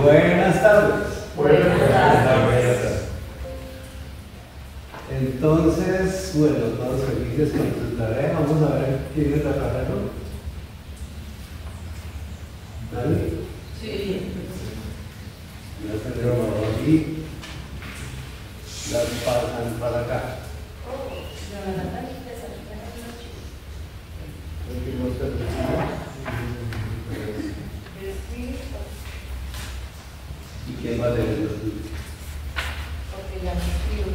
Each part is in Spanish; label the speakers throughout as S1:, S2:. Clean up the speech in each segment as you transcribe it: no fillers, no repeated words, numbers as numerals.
S1: Buenas tardes.
S2: Buenas tardes.
S1: Entonces, bueno, todos felices con su tarea. Vamos a ver quién es la carrera. ¿Nadie?
S2: Sí.
S1: Ya tenemos aquí. Las pasan para acá. ¿Y quién va a leer los tuyos?
S2: Porque ya me escribo.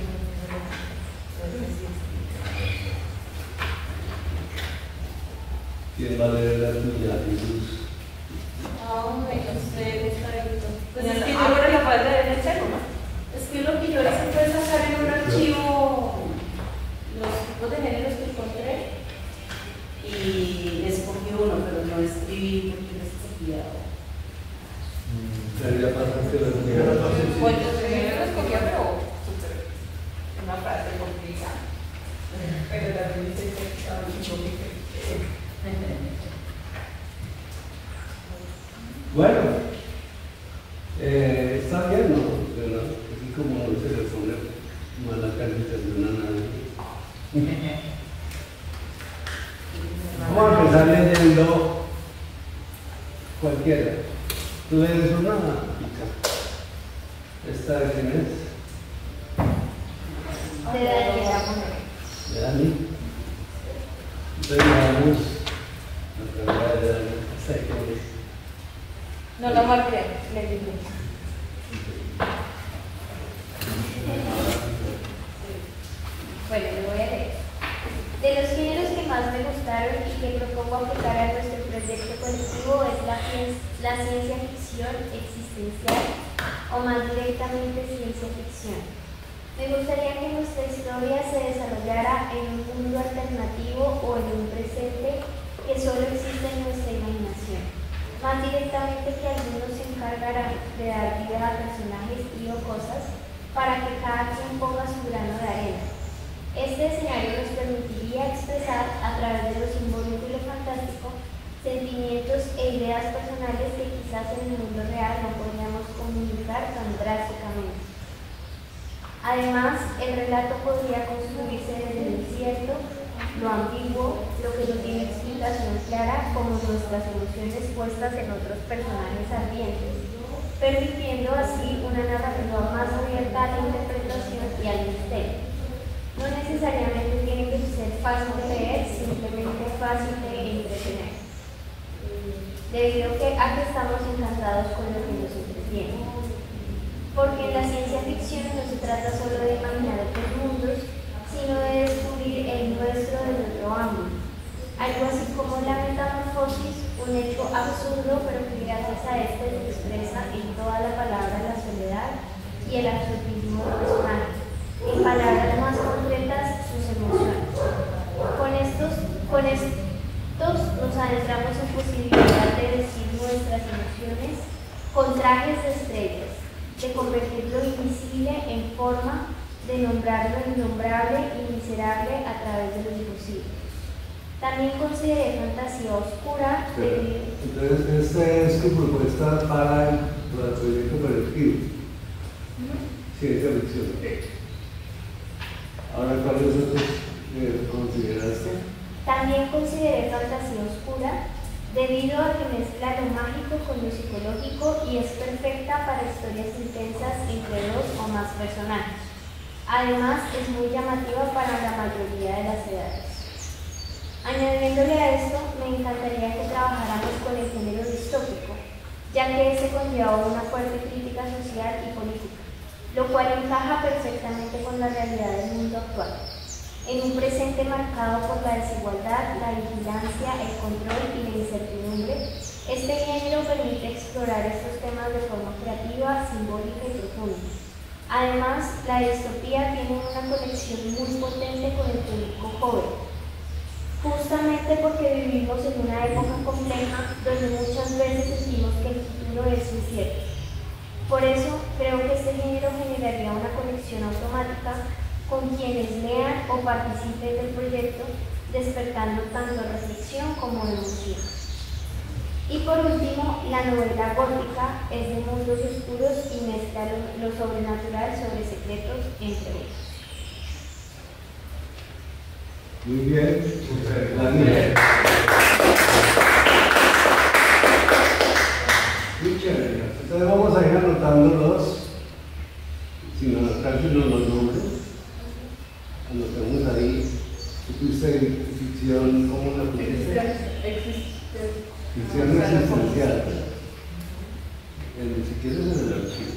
S1: ¿Quién va a leer la tuya, Jesús?
S2: Hombre, usted está ahí.
S3: Pues es que yo creo que la puedes leer en el celo, ¿no?
S2: Es que lo que yo hice fue sacar en un archivo los tipos de géneros que encontré y escogí uno, pero no escribí porque no escogía.
S1: Ya pasaste la tuya.
S3: Pues yo lo escogía, pero súper. Una frase complicada. Pero también dice que estaba un poco diferente.
S1: Bueno, está bien, ¿no? ¿Verdad? Así como no se le pone mala calificación a nadie. Vamos a empezar leyendo cualquiera. Tú lees una, Pica. ¿Esta de quién es?
S2: De Daniela.
S1: De Dani. Entonces leamos la carrera de Dani. ¿Esta de quién es?
S3: No lo marqué, le dije.
S4: Bueno, lo voy a leer. De los géneros que más me gustaron y que propongo aplicar a nuestro proyecto colectivo es la ciencia ficción existencial o más directamente ciencia ficción. Me gustaría que nuestra historia se desarrollara en un mundo alternativo o en un presente que solo existe en nuestra imaginación. Más directamente que algunos se encargarán de dar vida a personajes y o cosas para que cada quien ponga su grano de arena. Este escenario nos permitiría expresar a través de lo simbólico y lo fantástico sentimientos e ideas personales que quizás en el mundo real no podríamos comunicar tan drásticamente. Además, el relato podría construirse desde lo incierto, lo ambiguo, lo que no tiene explicación clara, como nuestras emociones puestas en otros personajes ardientes, permitiendo así una narrativa más abierta a la interpretación y al misterio. No necesariamente tiene que ser fácil de leer, simplemente fácil de entretener, debido a que estamos encantados con lo que nos entretiene. Porque en la ciencia ficción no se trata solo de imaginar otros mundos, sino de descubrir el nuestro desde otro ángulo. Algo así como la metamorfosis, un hecho absurdo, pero que gracias a este se expresa en toda la palabra la soledad y el absolutismo del personaje. En palabras más concretas, sus emociones. Con estos nos adentramos en posibilidad de decir nuestras emociones con trajes de estrellas, de convertir lo invisible en forma, de nombrar lo innombrable y miserable a través de lo imposible. También consideré fantasía oscura debido...
S1: Entonces, esta es tu propuesta para el proyecto colectivo. Ciencia ficción. Ahora, ¿cuáles otros consideraste?
S4: También consideré fantasía oscura debido a que mezcla lo mágico con lo psicológico y es perfecta para historias intensas entre dos o más personajes. Además, es muy llamativa para la mayoría de las edades. Añadiéndole a esto, me encantaría que trabajáramos con el género distópico, ya que ese conlleva una fuerte crítica social y política, lo cual encaja perfectamente con la realidad del mundo actual. En un presente marcado por la desigualdad, la vigilancia, el control y la incertidumbre, este género permite explorar estos temas de forma creativa, simbólica y profunda. Además, la distopía tiene una conexión muy potente con el público joven, justamente porque vivimos en una época compleja donde muchas veces sentimos que el futuro es incierto. Por eso, creo que este género generaría una conexión automática con quienes lean o participen del proyecto, despertando tanto reflexión como emoción. Y por último, la novela gótica es de mundos oscuros y mezcla lo sobrenatural sobre secretos, entre otros.
S1: Muy bien, Daniel. Muy chévere. Entonces vamos a ir anotándolos, sin anotárselos los nombres. Anotemos ahí. Tuviste ficción, ¿cómo la pusiste? Ficción existencial. Si quieres en el archivo.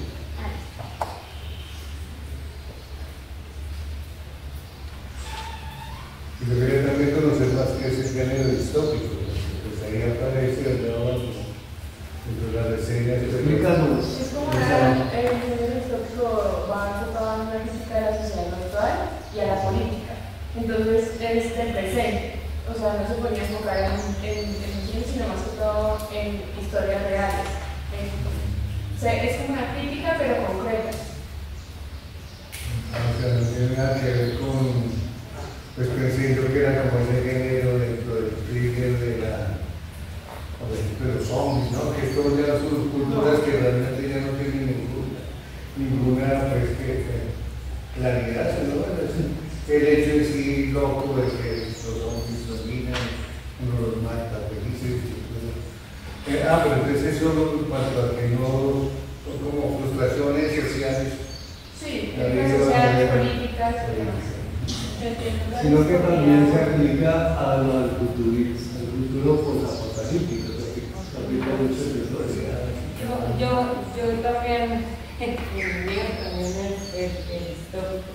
S5: Y debería también conocer más que ese género distópico, pues ahí aparece entre las reseñas.
S1: Explícanos.
S3: Es como el género distópico va enfocado a una crítica de la sociedad actual y a la política. Entonces es del presente. O sea, no se podía enfocar en cine, sino más que todo en historias reales. O sea, es como una crítica, pero concreta.
S5: O sea, no tiene nada que ver con, pues pensé yo que era como ese género dentro del thriller de los zombies, ¿no? Que son ya subculturas que realmente ya no tienen ninguna pues, claridad, ¿no? El hecho en sí loco de que los zombies dominan, uno los mata felices. Pero entonces eso en cuanto a que no son como frustraciones sociales.
S3: Sí, sociales, políticas,
S1: Sino que también se aplica a lo del futuro posapocalíptico, que se aplica a muchos sectores.
S3: Yo también, también el histórico.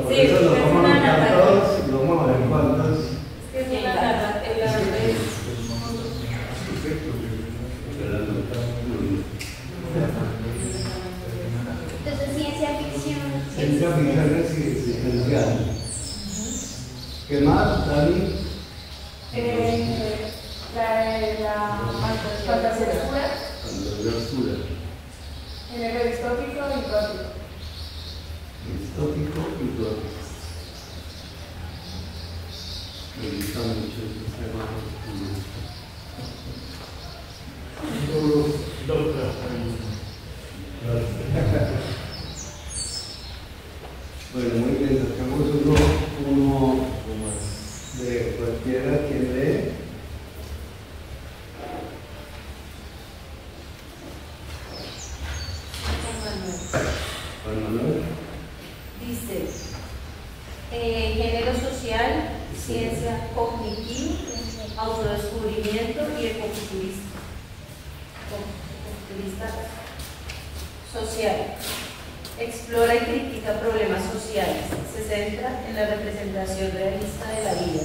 S1: Por eso lo vamos a anotar todos y lo vamos a ver cuántos.
S3: Es que es una narrativa.
S4: Entonces, ciencia ficción.
S1: Ciencia ficción es existencial. ¿Qué más, Dani?
S3: La fantasía oscura,
S1: Fantasía oscura.
S3: género distópico y gótico.
S1: Distópico y gótico. Me gusta mucho esos temas Bueno, muy bien, sacamos uno más de cualquiera que lee. Juan Manuel.
S2: Dice, género social, ciencia cognitiva, autodescubrimiento y ecofuturista. Ecofuturista social. Explora y critica problemas sociales. Se centra en la representación realista de la vida,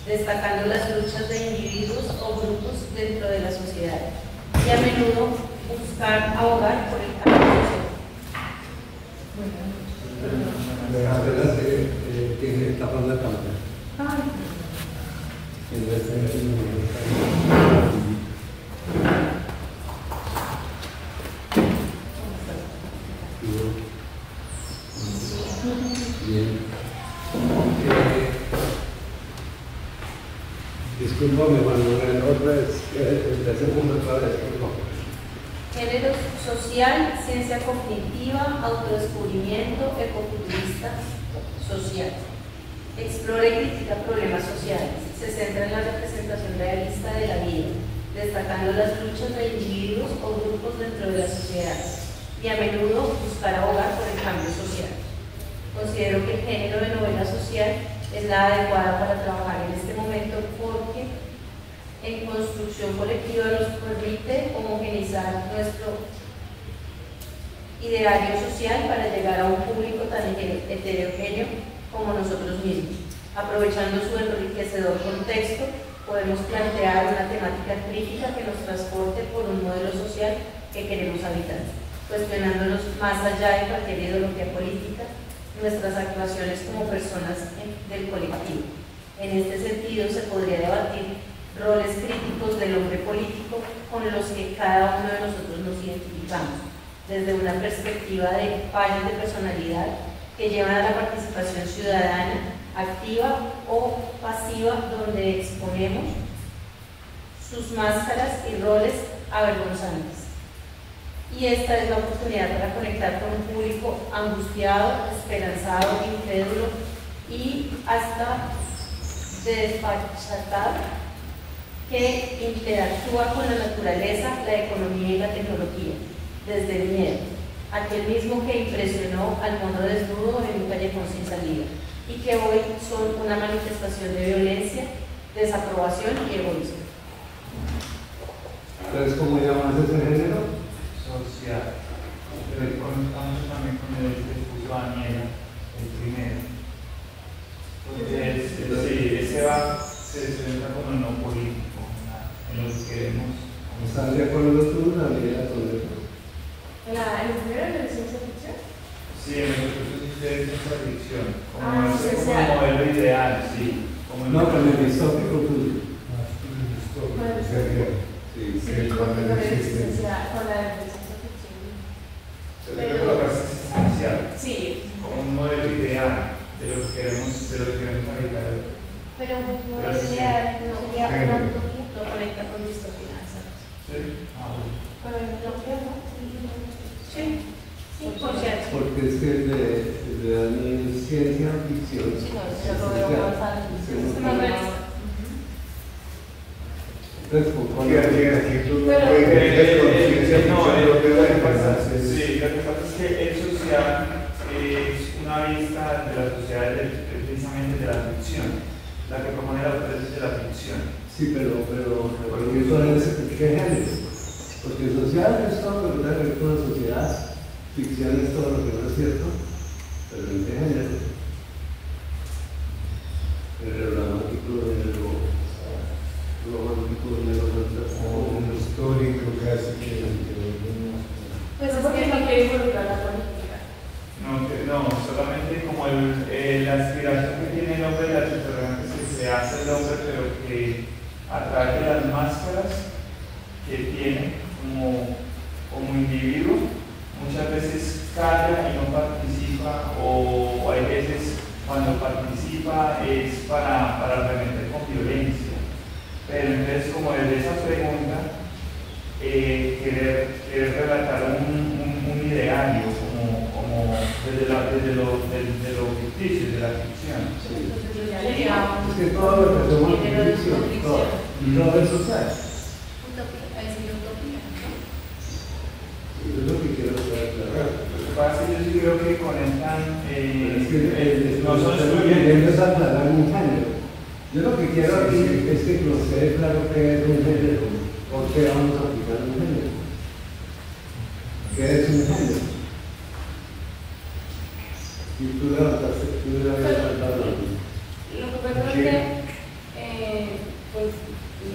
S2: destacando las luchas de individuos o grupos dentro de la sociedad y a menudo buscar abogar por el cambio social.
S1: Adelante, ¿quién está hablando de cámara? Bien. Discúlpame, Manuel, otra vez, el segundo otra vez, por favor.
S2: Género social, ciencia cognitiva, autodescubrimiento, ecofuturista, social. Explora y critica problemas sociales. Se centra en la representación realista de la vida, destacando las luchas de individuos o grupos dentro de la sociedad y a menudo buscar abogar por el cambio social. Considero que el género de novela social es la adecuada para trabajar en este momento porque en construcción colectiva nos permite homogeneizar nuestro ideario social para llegar a un público tan heterogéneo como nosotros mismos. Aprovechando su enriquecedor contexto, podemos plantear una temática crítica que nos transporte por un modelo social que queremos habitar, cuestionándonos más allá de cualquier ideología política, nuestras actuaciones como personas del colectivo. En este sentido, se podría debatir roles críticos del hombre político con los que cada uno de nosotros nos identificamos, desde una perspectiva de fallos de personalidad que llevan a la participación ciudadana, activa o pasiva, donde exponemos sus máscaras y roles avergonzantes. Y esta es la oportunidad para conectar con un público angustiado, esperanzado, incrédulo y hasta desfachatado, que interactúa con la naturaleza, la economía y la tecnología, desde el miedo, aquel mismo que impresionó al mundo desnudo en un callejón sin salida, y que hoy son una manifestación de violencia, desaprobación y egoísmo.
S1: Entonces, ¿cómo llamas ese género?
S6: Social. Pero conectamos también con el que puso Daniela, el primero. Entonces, sí, ese se centra como en lo político, en lo que queremos.
S1: ¿Estás de acuerdo tú, Daniela, con eso?
S3: ¿El primero de la ciencia ficción?
S6: Sí, en lo que puso ustedes esa ficción,
S3: Ah,
S6: como ese como
S3: social.
S6: modelo ideal, sí. Como
S1: No, con el distópico tuyo.
S5: Sí,
S3: Sí,
S5: que
S3: con
S5: con el
S3: la
S5: existencia.
S3: de ciencia ficción.
S6: Pero la parte existencial,
S3: Sí.
S6: como un modelo ideal de lo que queremos habitar.
S4: Pero no sería una utopía.
S2: Lo conecta con distopía, exacto.
S6: Sí.
S4: Pero en utopía, ¿no?
S2: Sí, sí, conciencia.
S1: Porque es que de Dani es ciencia ficción.
S2: Sí, no, yo lo veo más alto. Es más realista.
S1: Entonces, ¿con cuál
S5: Aquí tú no
S3: Pero-
S5: puedes tener conciencia
S6: No,
S5: ficción, lo que va a pasar.
S6: sí, lo que pasa es que el social es una vista de la sociedad precisamente de la ficción, la que propone la autor es de la ficción.
S1: Sí, pero porque eso es ¿qué género? Porque social es todo lo que tiene que ver con la sociedad, ficción es todo lo que no es cierto, pero ¿en qué género? El romántico, el
S5: Histórico casi que
S3: Pues es porque no quiere involucrar la política.
S6: No, solamente como la aspiración que tiene el hombre, las interrogantes que se hace el hombre, pero que a través de las máscaras que tiene como individuo, muchas veces calla y no participa, o hay veces cuando participa es para arremeter con violencia. Pero entonces, como desde esa pregunta, querer relatar un ideario, como desde lo ficticio, de la ficción.
S3: Entonces ya le llamamos.
S1: Es que todo lo que somos
S2: Género de
S1: ficción,
S2: ficción.
S1: todo, y no es social.
S2: Utopía, ahí sí, utopía.
S1: Eso es lo que quiero aclarar.
S6: Lo que pasa es que yo sí creo que conectan,
S1: Es que
S6: no son
S1: queriendo
S6: excluyentes.
S1: es aclarar un género. Yo lo que quiero aquí es que nos quede claro qué es un género, por qué vamos a aplicar un género. ¿Qué es un género? Y tú levantaste, tú le habías levantado la mano.
S3: Lo que pasa es que, pues,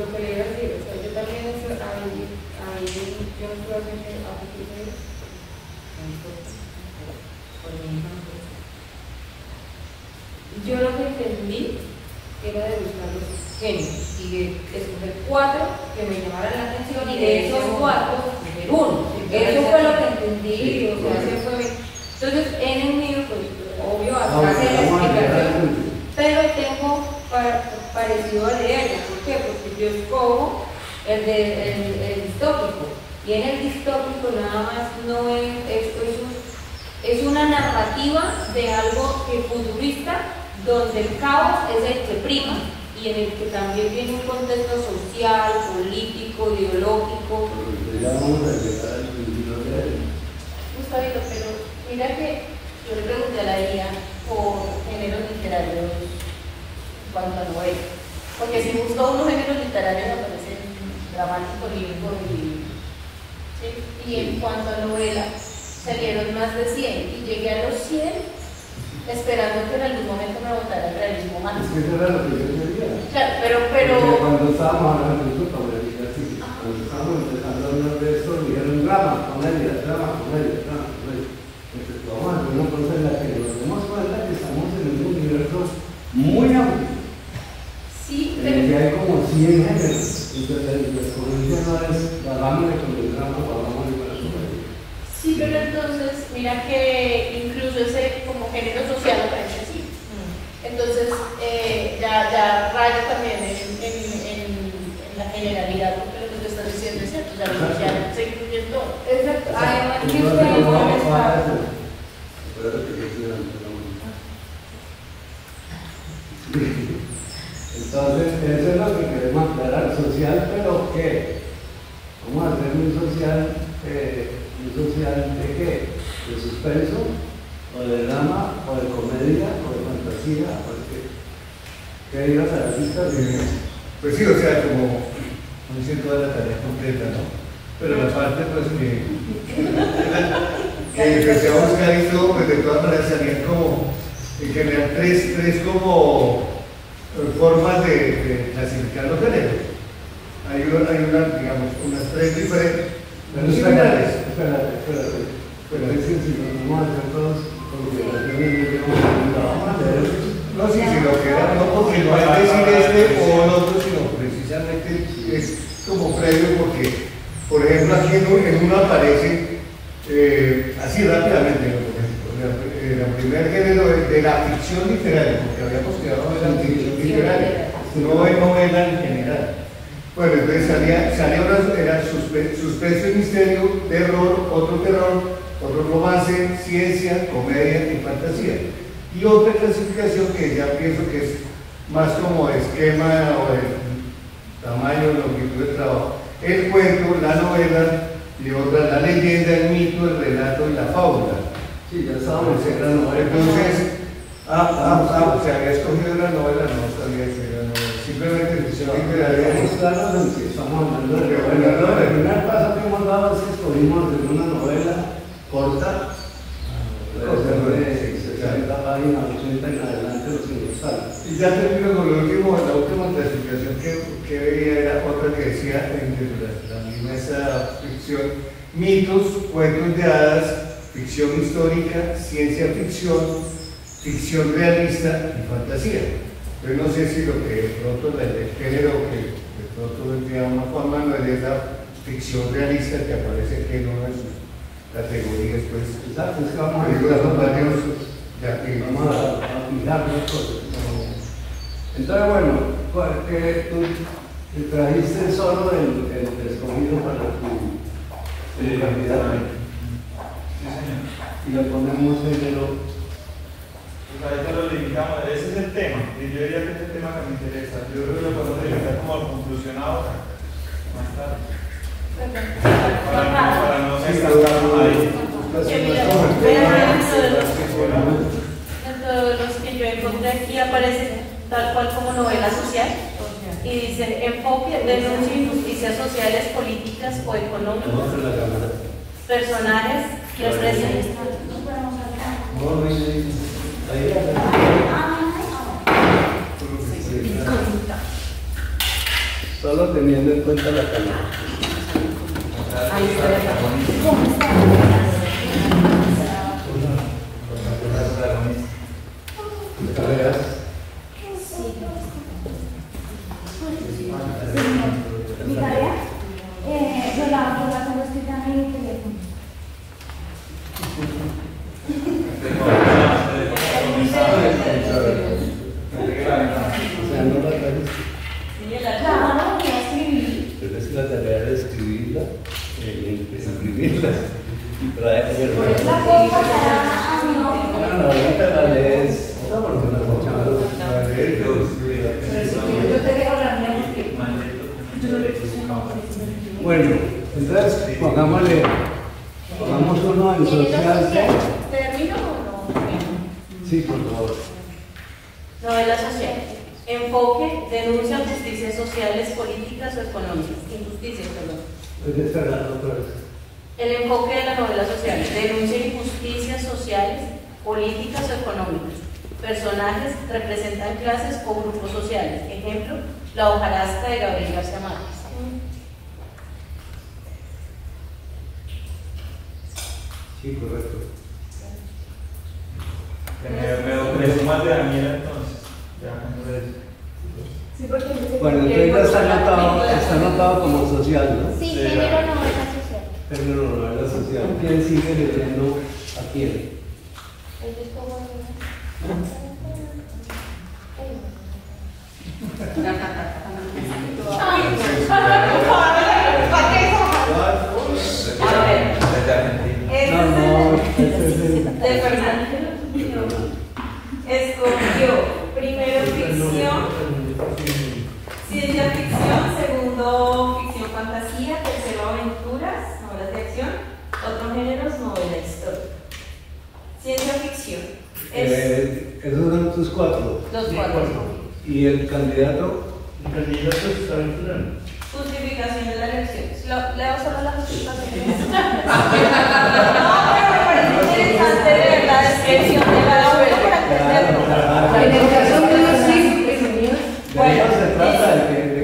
S3: lo que le iba a decir, o sea, yo también ahí, yo no estoy haciendo aplicaciones. Yo lo que entendí era de buscar los géneros y de escoger 4 que me llamaran la atención y de esos 4 escoger uno. Eso fue lo que entendí, o sea, ese fue mi... Entonces, en el mío, pues, obvio, hasta hacer la explicación, pero tengo parecido al de ella. ¿Por qué? Porque yo escojo el distópico, y en el distópico nada más no es una narrativa de algo que futurista, donde el caos es el que prima y en el que también tiene un contexto social, político, ideológico.
S1: Ya vamos a llegar al principio de él.
S2: Gustavito, pero mira que yo le pregunté a la IA por géneros literarios en cuanto a novela. Porque si busco unos géneros literarios aparecen dramático, lírico y... ¿sí? Y en cuanto a novela, salieron más de 100 y llegué a los 100 esperando que en algún momento me votara el realismo
S1: Es
S2: mágico.
S1: que eso era lo que yo quería.
S2: Claro,
S1: Porque
S2: pero
S1: cuando estábamos hablando de eso, cuando estábamos empezando a hablar de esto, dijeron drama, comedia. Entonces, vamos a hacer una cosa en la que nos demos cuenta que estamos en un universo muy amplio,
S2: sí,
S1: en el que hay como 100 géneros. Entonces, la exponencia no es hagámosle con el drama o hagámosle con la comedia.
S2: sí, pero entonces, mira que incluso ese como género social me parece así. Entonces, ya raya también en la generalidad, porque lo que tú estás diciendo es cierto, o sea, lo social se incluye en todo.
S3: Exacto. Además, que
S1: No,
S3: ustedes
S1: no,
S3: van a
S1: no,
S3: estar.
S1: Espérate que estoy dando la mano. Entonces, eso es lo que queremos aclarar, social, pero ¿qué? ¿Cómo hacer un social de qué? ¿De suspenso? ¿O de drama? ¿O de comedia? ¿O de fantasía? ¿O de qué? ¿Qué ibas a decir?
S5: Pues sí, o sea, como no hice toda la tarea completa, ¿no? Pero la parte pues que empecé a buscar y todo, pues de todas maneras salían como, en general, tres como formas de clasificar los géneros. Hay una, digamos, unas tres diferentes.
S1: Pero espérate. Pero es que si nos vamos a hacer todos con lo que la vamos a hacer.
S5: No, sí, si lo que era, no porque no es decir o el otro, sino precisamente es como previo porque, por ejemplo, aquí en uno aparece, así rápidamente, por ejemplo, el primer género de la ficción literaria, porque habíamos quedado en la ficción literaria, no en novela en general. Bueno, entonces salía era suspenso y misterio, terror, otro romance, ciencia, comedia y fantasía. Y otra clasificación que ya pienso que es más como esquema o de tamaño, longitud de trabajo. El cuento, la novela y otra la leyenda, el mito, el relato y la fábula.
S1: Sí, ya estábamos en la novela.
S5: Entonces, o sea, había escogido la novela, no sabía que era novela. Simplemente ficción literaria.
S1: Estamos claros en que estamos hablando de novela. El primer paso que hemos dado es que escogimos de una novela corta, de 60 páginas, 80 en adelante, los universales.
S5: Y ya termino con la última clasificación que veía era otra que decía entre la misma esa ficción, mitos, cuentos de hadas, ficción histórica, ciencia ficción, ficción realista y fantasía. Yo no sé si lo que de pronto el género que de pronto vendría una forma no es la ficción realista que aparece aquí en una de sus categorías, pues.
S1: Exacto, es que vamos a
S5: vamos
S1: a fijar las cosas. Entonces, bueno, que tú te trajiste solo el escogido para tu candidato. Y le ponemos género.
S6: Pues ahí te lo limitamos, ese es el tema, y yo diría que este tema que me interesa. Yo creo que lo podemos limitar como al conclusionado más tarde. Para no estancarnos ahí.
S2: Que mira, dentro de los que yo encontré aquí aparece tal cual como novela social y dice enfoque, denuncia injusticias sociales, políticas o económicas, personajes que ofrecen
S1: solo teniendo en cuenta la calidad.
S2: ahí está la
S1: Tareas.
S7: Mi tarea, yo la hago cuando estoy en el teléfono.
S1: O sea, no la trajiste.
S7: Claro, voy a escribir.
S1: Pero es la tarea de escribirla, escribirla y traerla.
S7: La puedo pasar a mi
S1: No,
S7: novio.
S1: ahorita la lees. No, porque la escuchamos.
S7: Yo te dejo la mía porque yo no le puse nombre.
S1: Bueno, entonces pongamos uno en social.
S2: ¿Termino o no?
S1: Sí, por favor.
S2: Novela social. Enfoque, denuncia injusticias sociales, políticas o económicas. Injusticias, perdón.
S1: Espera, otra vez.
S2: El enfoque de la novela social. Denuncia injusticias sociales, políticas o económicas. Personajes representan clases o grupos sociales. Ejemplo, La hojarasca de Gabriel García Márquez.
S1: Sí, correcto.
S6: Me sumas de Daniel entonces. Ya,
S3: Sí, porque
S1: Bueno, entonces ya está anotado como social, ¿no?
S4: Sí, género novela social.
S1: Pero no, la social. ¿Quién sigue leyendo a quién?
S4: Ellos como
S7: Ay,
S2: De Fernando. Escogió primero ficción, ciencia ficción, segundo ficción fantasía, tercero aventuras, novelas de acción, otros géneros, novela histórica. Ciencia ficción.
S1: Esos son tus cuatro.
S2: Los cuatro.
S1: ¿Y el candidato?
S5: El candidato está vinculando.
S2: Justificación de la elección. Leo solo la justificación. No, pero me parece interesante leer la descripción de la novela para entenderlo.
S3: En el caso de los sí, bienvenidos.
S1: De eso se trata, de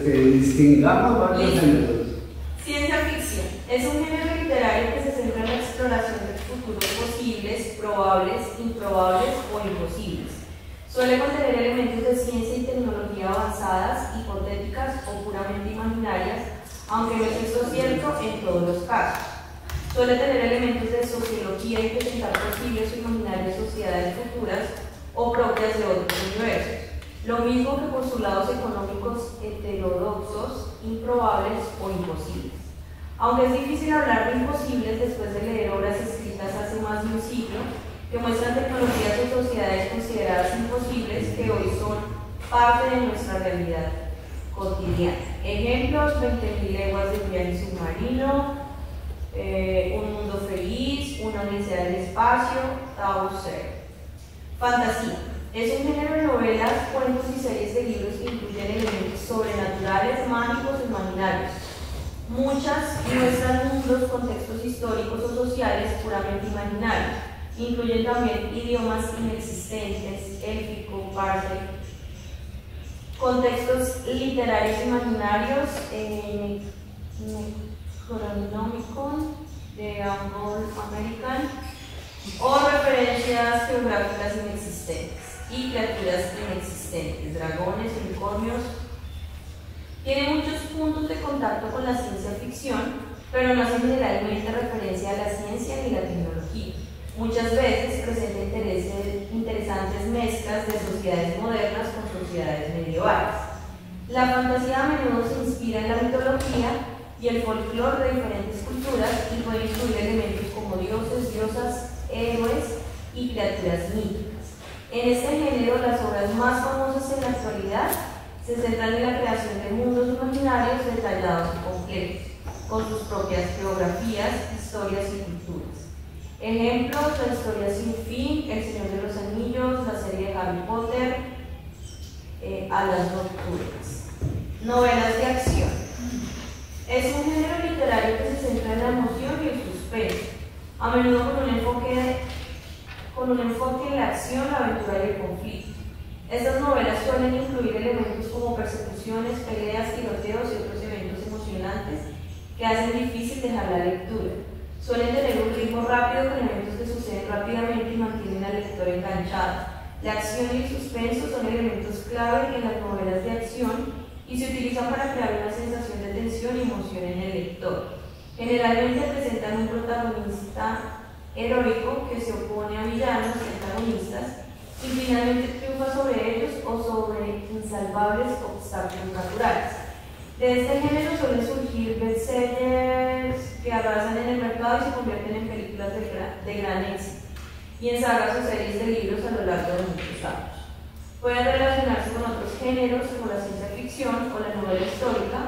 S1: que distingamos varios géneros.
S2: Ciencia ficción es un género literario que se centra en la exploración de futuros posibles, probables, improbables o imposibles. Suele contener elementos de ciencia y tecnología avanzadas, hipotéticas o puramente imaginarias, aunque no es esto cierto en todos los casos. Suele tener elementos de sociología y presentar posibles o imaginarias sociedades futuras o propias de otros universos. Lo mismo que postulados económicos heterodoxos, improbables o imposibles. Aunque es difícil hablar de imposibles después de leer obras escritas hace más de un siglo, que muestran tecnologías o sociedades consideradas imposibles que hoy son parte de nuestra realidad cotidiana. Ejemplos: 20.000 leguas de viaje submarino, Un mundo feliz, Una odisea del espacio, Tau Cero. Fantasía. Es un género de novelas, cuentos y series de libros que incluyen elementos sobrenaturales, mágicos o imaginarios. Muchas muestran mundos, contextos históricos o sociales puramente imaginarios. Incluyen también idiomas inexistentes, élfico, parse, contextos literarios imaginarios, Necronomicon de Anglo-American, o referencias geográficas inexistentes y criaturas inexistentes, dragones, unicornios. Tiene muchos puntos de contacto con la ciencia ficción, pero no hace generalmente referencia a la ciencia ni la tecnología. Muchas veces presenta interesantes mezclas de sociedades modernas con sociedades medievales. La fantasía a menudo se inspira en la mitología y el folclore de diferentes culturas y puede incluir elementos como dioses, diosas, héroes y criaturas míticas. En este género, las obras más famosas en la actualidad se centran en la creación de mundos imaginarios detallados y complejos, con sus propias geografías, historias y culturas. Ejemplos: La historia sin fin, El Señor de los Anillos, la serie de Harry Potter, Alas nocturnas. Novelas de acción. Es un género literario que se centra en la emoción y el suspenso, a menudo con un enfoque en la acción, la aventura y el conflicto. Estas novelas suelen incluir elementos como persecuciones, peleas, tiroteos y otros eventos emocionantes que hacen difícil dejar la lectura. Suelen tener un ritmo rápido con eventos que suceden rápidamente y mantienen al lector enganchado. La acción y el suspenso son elementos clave en las novelas de acción y se utilizan para crear una sensación de tensión y emoción en el lector. Generalmente presentan un protagonista heroico que se opone a villanos y antagonistas y finalmente triunfa sobre ellos o sobre insalvables obstáculos naturales. De este género suelen surgir bestsellers que arrasan en el mercado y se convierten en películas de gran éxito, y en sagas o series de libros a lo largo de muchos años. Pueden relacionarse con otros géneros como la ciencia ficción o la novela histórica,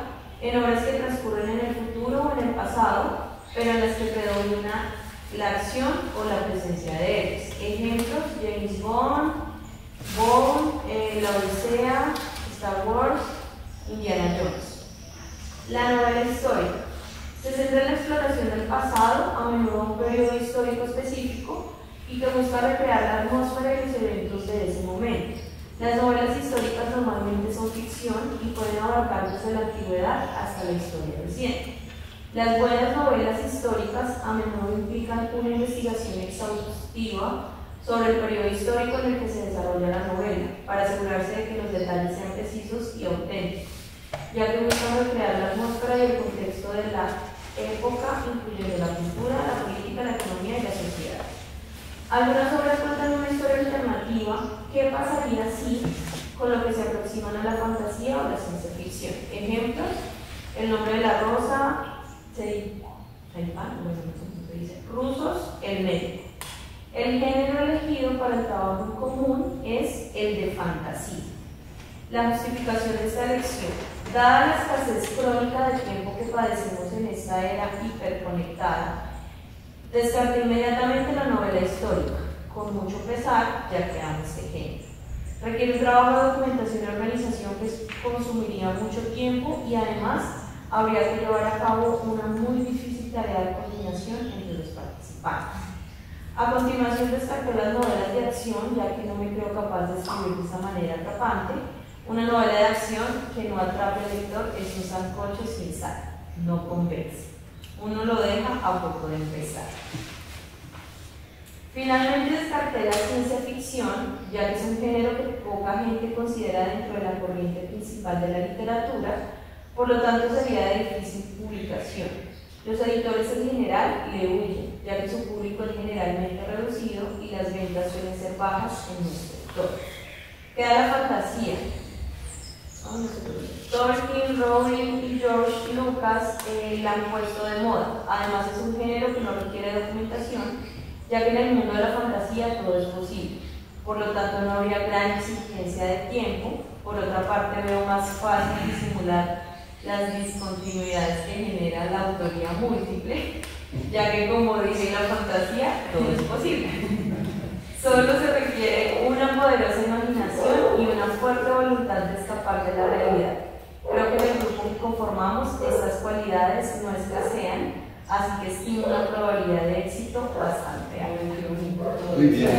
S2: en obras que transcurren en el futuro o en el pasado, pero en las que predomina la acción o la presencia de héroes. Ejemplos: James Bond, La Odisea, Star Wars, Indiana Jones. La novela histórica se centra en la exploración del pasado, a menudo un periodo histórico específico, y que busca recrear la atmósfera y los eventos de ese momento. Las novelas históricas normalmente son ficción y pueden abarcar desde la antigüedad hasta la historia reciente. Las buenas novelas históricas a menudo implican una investigación exhaustiva sobre el periodo histórico en el que se desarrolla la novela, para asegurarse de que los detalles sean precisos y auténticos, ya que buscan recrear la atmósfera y el contexto de la época, incluyendo la cultura, la política, la economía y la sociedad. Algunas obras cuentan una historia alternativa. ¿Qué pasaría si? con lo que se aproximan a la fantasía o la ciencia ficción. Ejemplos: El nombre de la rosa, Rusos, el médico. El género elegido para el trabajo en común es el de fantasía. La justificación de esta elección: dada la escasez crónica del tiempo que padecemos en esta era hiperconectada, descarté inmediatamente la novela histórica, con mucho pesar, ya que amo este género. Requiere un trabajo de documentación y organización que consumiría mucho tiempo y además habría que llevar a cabo una muy difícil tarea de coordinación entre los participantes. A continuación destaqué las novelas de acción, ya que no me creo capaz de escribir de esta manera atrapante. Una novela de acción que no atrape al lector es un sancocho sin sal, no convence. Uno lo deja a poco de empezar. Finalmente descarté la ciencia ficción, ya que es un género que poca gente considera dentro de la corriente principal de la literatura, por lo tanto sería de difícil publicación. Los editores en general le huyen, ya que su público es generalmente reducido y las ventas suelen ser bajas en nuestro sector. Queda la fantasía. Tolkien, Rowling y George Lucas la han puesto de moda. Además es un género que no requiere documentación, ya que en el mundo de la fantasía todo es posible. Por lo tanto no habría gran exigencia de tiempo. Por otra parte veo más fácil disimular las discontinuidades que genera la autoría múltiple, ya que como dice en la fantasía, todo es posible. Solo se requiere una poderosa imaginación y una fuerte voluntad de escapar de la realidad. Creo que en el grupo que conformamos estas cualidades no escasean, así que estimo una probabilidad de éxito bastante alta.
S1: Muy bien.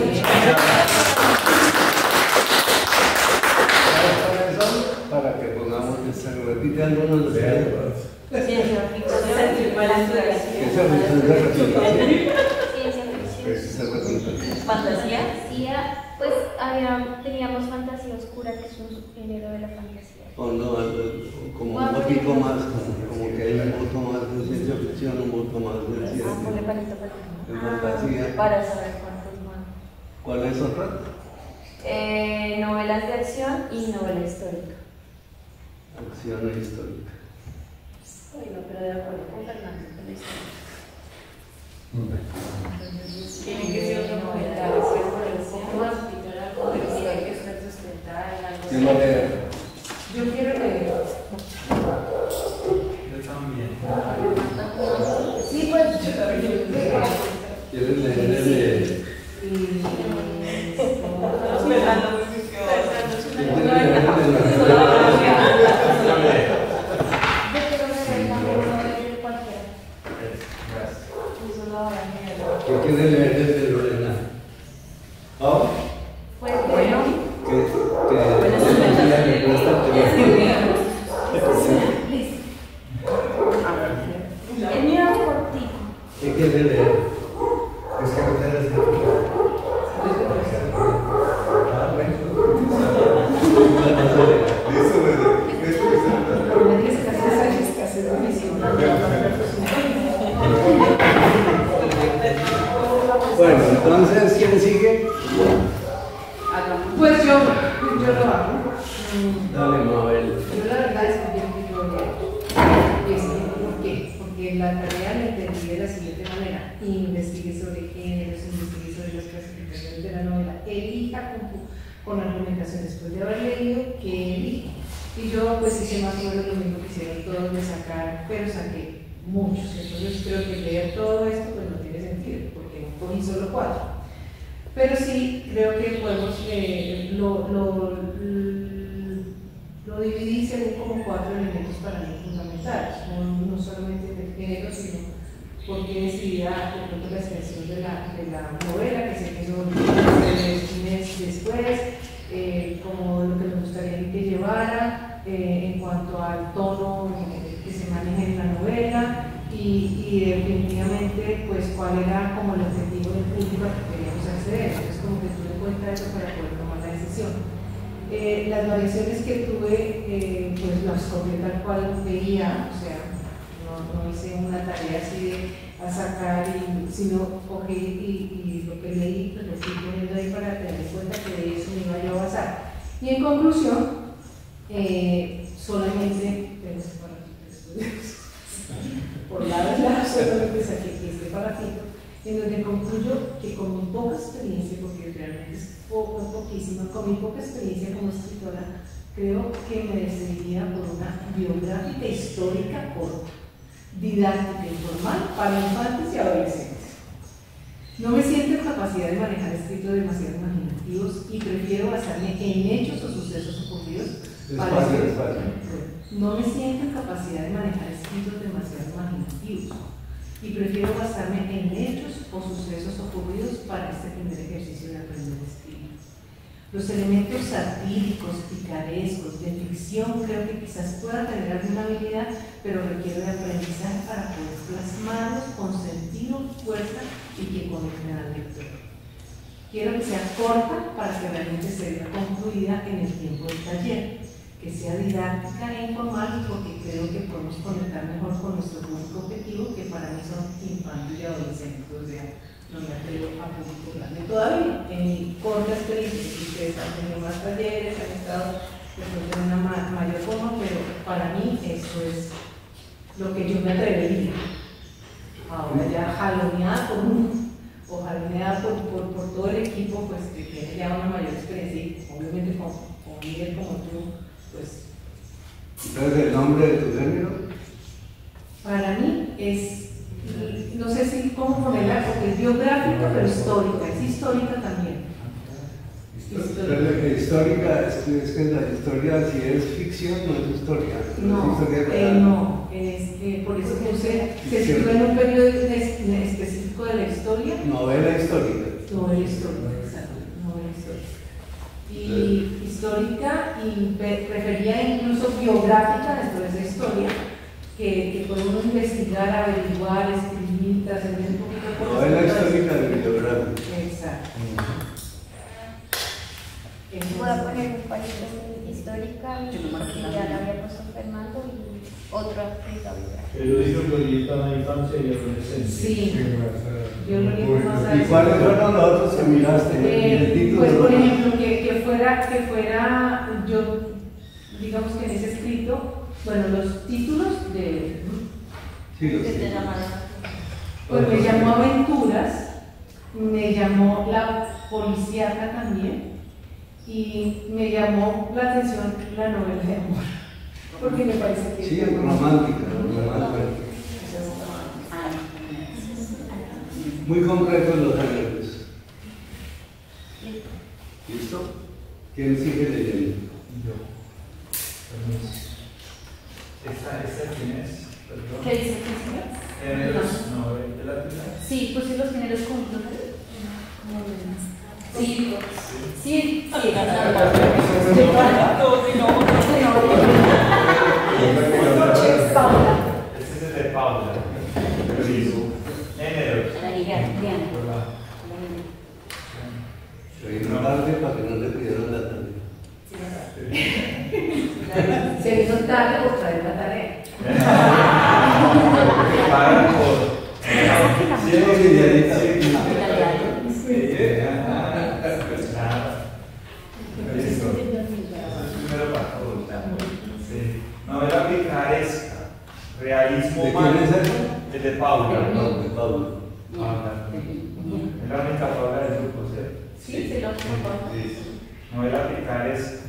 S1: Para que pongamos que se repite algunos de los
S2: Ciencia ficción, fantasía.
S4: Pues teníamos fantasía oscura, que es un subgénero de la fantasía.
S1: O no, como un poquito más, como que hay un poco más de ciencia ficción, un poco más de fantasía.
S2: Para saber cuántos más.
S1: ¿Cuál es otra?
S2: Novelas de acción y novela histórica.
S1: Acción e histórica.
S2: Bueno, pero de acuerdo con Fernando, con la historia. Tiene que ser una novela de acción, por el poco más que estar sustentada en algo.
S1: ¿Quién va a leer?
S2: Yo quiero leer.
S6: Yo también.
S2: Sí, pues yo también.
S1: ¿Quieres leer? ¿Qué quiere leer desde Lorena? ¿Oh?
S2: Pues bueno.
S4: El mío es cortico.
S1: ¿Qué quiere leer?
S5: Es que no te das
S1: Bueno, entonces, ¿quién sigue?
S8: Pues yo lo hago.
S1: Dale, Mabel.
S8: Yo la verdad es que yo leer. ¿Por qué? Porque la tarea la entendí de la siguiente manera. Investigue sobre géneros, investigue sobre las clasificaciones de la novela, elija con argumentación después de haber leído que elige. Y yo pues hice más o menos lo mismo que hicieron todos de sacar, pero saqué muchos. Entonces creo que leer todo esto pues no tiene sentido, porque cogí solo 4. Pero sí creo que podemos, lo dividí según como 4 elementos para mí fundamentales, no solamente del género, sino porque decidía de pronto la extensión de la novela, que sé que son 3 meses después, como lo que me gustaría que llevara en cuanto al tono que se maneja en la novela y definitivamente pues cuál era como el objetivo del público al que queríamos acceder. Entonces como que tuve en cuenta eso para poder tomar la decisión. Las variaciones que tuve pues las copié tal cual veía, o sea, no hice una tarea así de a sacar, sino cogí y lo que leí pues lo estoy poniendo ahí para tener en cuenta que de eso me iba yo a basar. Y en conclusión, solamente, por lado y lado, solamente saqué este parrafito, en donde concluyo que con mi poca experiencia, porque realmente es poquísima, con mi poca experiencia como escritora, creo que me decidiría por una biográfica histórica corta, didáctica y formal para infantes y adolescentes. No me siento en capacidad de manejar escritos demasiado imaginativos y prefiero basarme en hechos o sucesos ocurridos para No me siento en capacidad de manejar escritos demasiado imaginativos y prefiero basarme en hechos o sucesos ocurridos para este primer ejercicio de aprender a escribir. Los elementos satíricos, picarescos, de ficción creo que quizás pueda tener alguna habilidad, pero requiero de aprendizaje para poder plasmarlos con sentido, fuerza y que conecten al lector. Quiero que sea corta para que realmente se vea concluida en el tiempo del taller, que sea didáctica e informal, porque creo que podemos conectar mejor con nuestro público objetivo, que para mí son infantes y adolescentes, o sea, no me atrevo a público grande todavía. En mi corta experiencia, que ustedes han tenido más talleres, han estado de una mayor forma, pero para mí eso es lo que yo me atrevería. Ahora ya jaloneada o jaloneada por todo el equipo, pues que tiene ya una mayor experiencia y obviamente con Miguel como tú, pues.
S1: Entonces, ¿el nombre de tu género?
S8: Para mí es, no sé si cómo ponerla, porque es biográfica pero histórica, es histórica también.
S1: Histórica, es que la historia, si es ficción, no es historia.
S8: No, por eso puse, se escribe en un periodo específico de la historia.
S1: Novela histórica.
S8: Novela histórica, exacto, novela histórica. Y histórica, y prefería incluso biográfica después de historia, que podemos investigar, averiguar, escribir, trascender un poquito por
S1: novela histórica de biográfica.
S8: Exacto.
S4: Voy a poner un palito histórica, que ya la había puesto Fernando, y otro escrita biográfica.
S9: Pero dijo que orienta a la infancia y adolescencia.
S8: Sí, yo lo digo más a
S1: ¿Y cuáles fueron los otros que miraste?
S8: Pues por ejemplo, que fuera, yo, digamos que en ese escrito, bueno, los títulos de...
S1: Sí, los
S2: te llamaron.
S8: Pues me llamó Aventuras, me llamó La Policíaca también, y me llamó la atención la novela de amor, porque me parece que
S1: sí, es romántica. Muy concretos los géneros. ¿Listo? ¿Quién sigue leyendo?
S6: Yo. ¿Esta quién es? Perdón.
S7: ¿Qué dice que
S6: Géneros, no, ¿de la primera?
S7: sí, pues sí, los géneros juntos. Sí, sí, sí.
S6: Este es el de Paula. Géneros.
S1: Se vino tarde para que no le pidieran la tarea.
S8: se vino tarde por traer la tarea.
S6: Pagan por. Novela picaresca, realismo
S1: ¿De quién es eso?
S6: El de Paula.
S1: No, de Paula.
S6: Es la única Paula del grupo, ¿cierto?
S2: Sí, se lo pongo.
S6: Novela picaresca,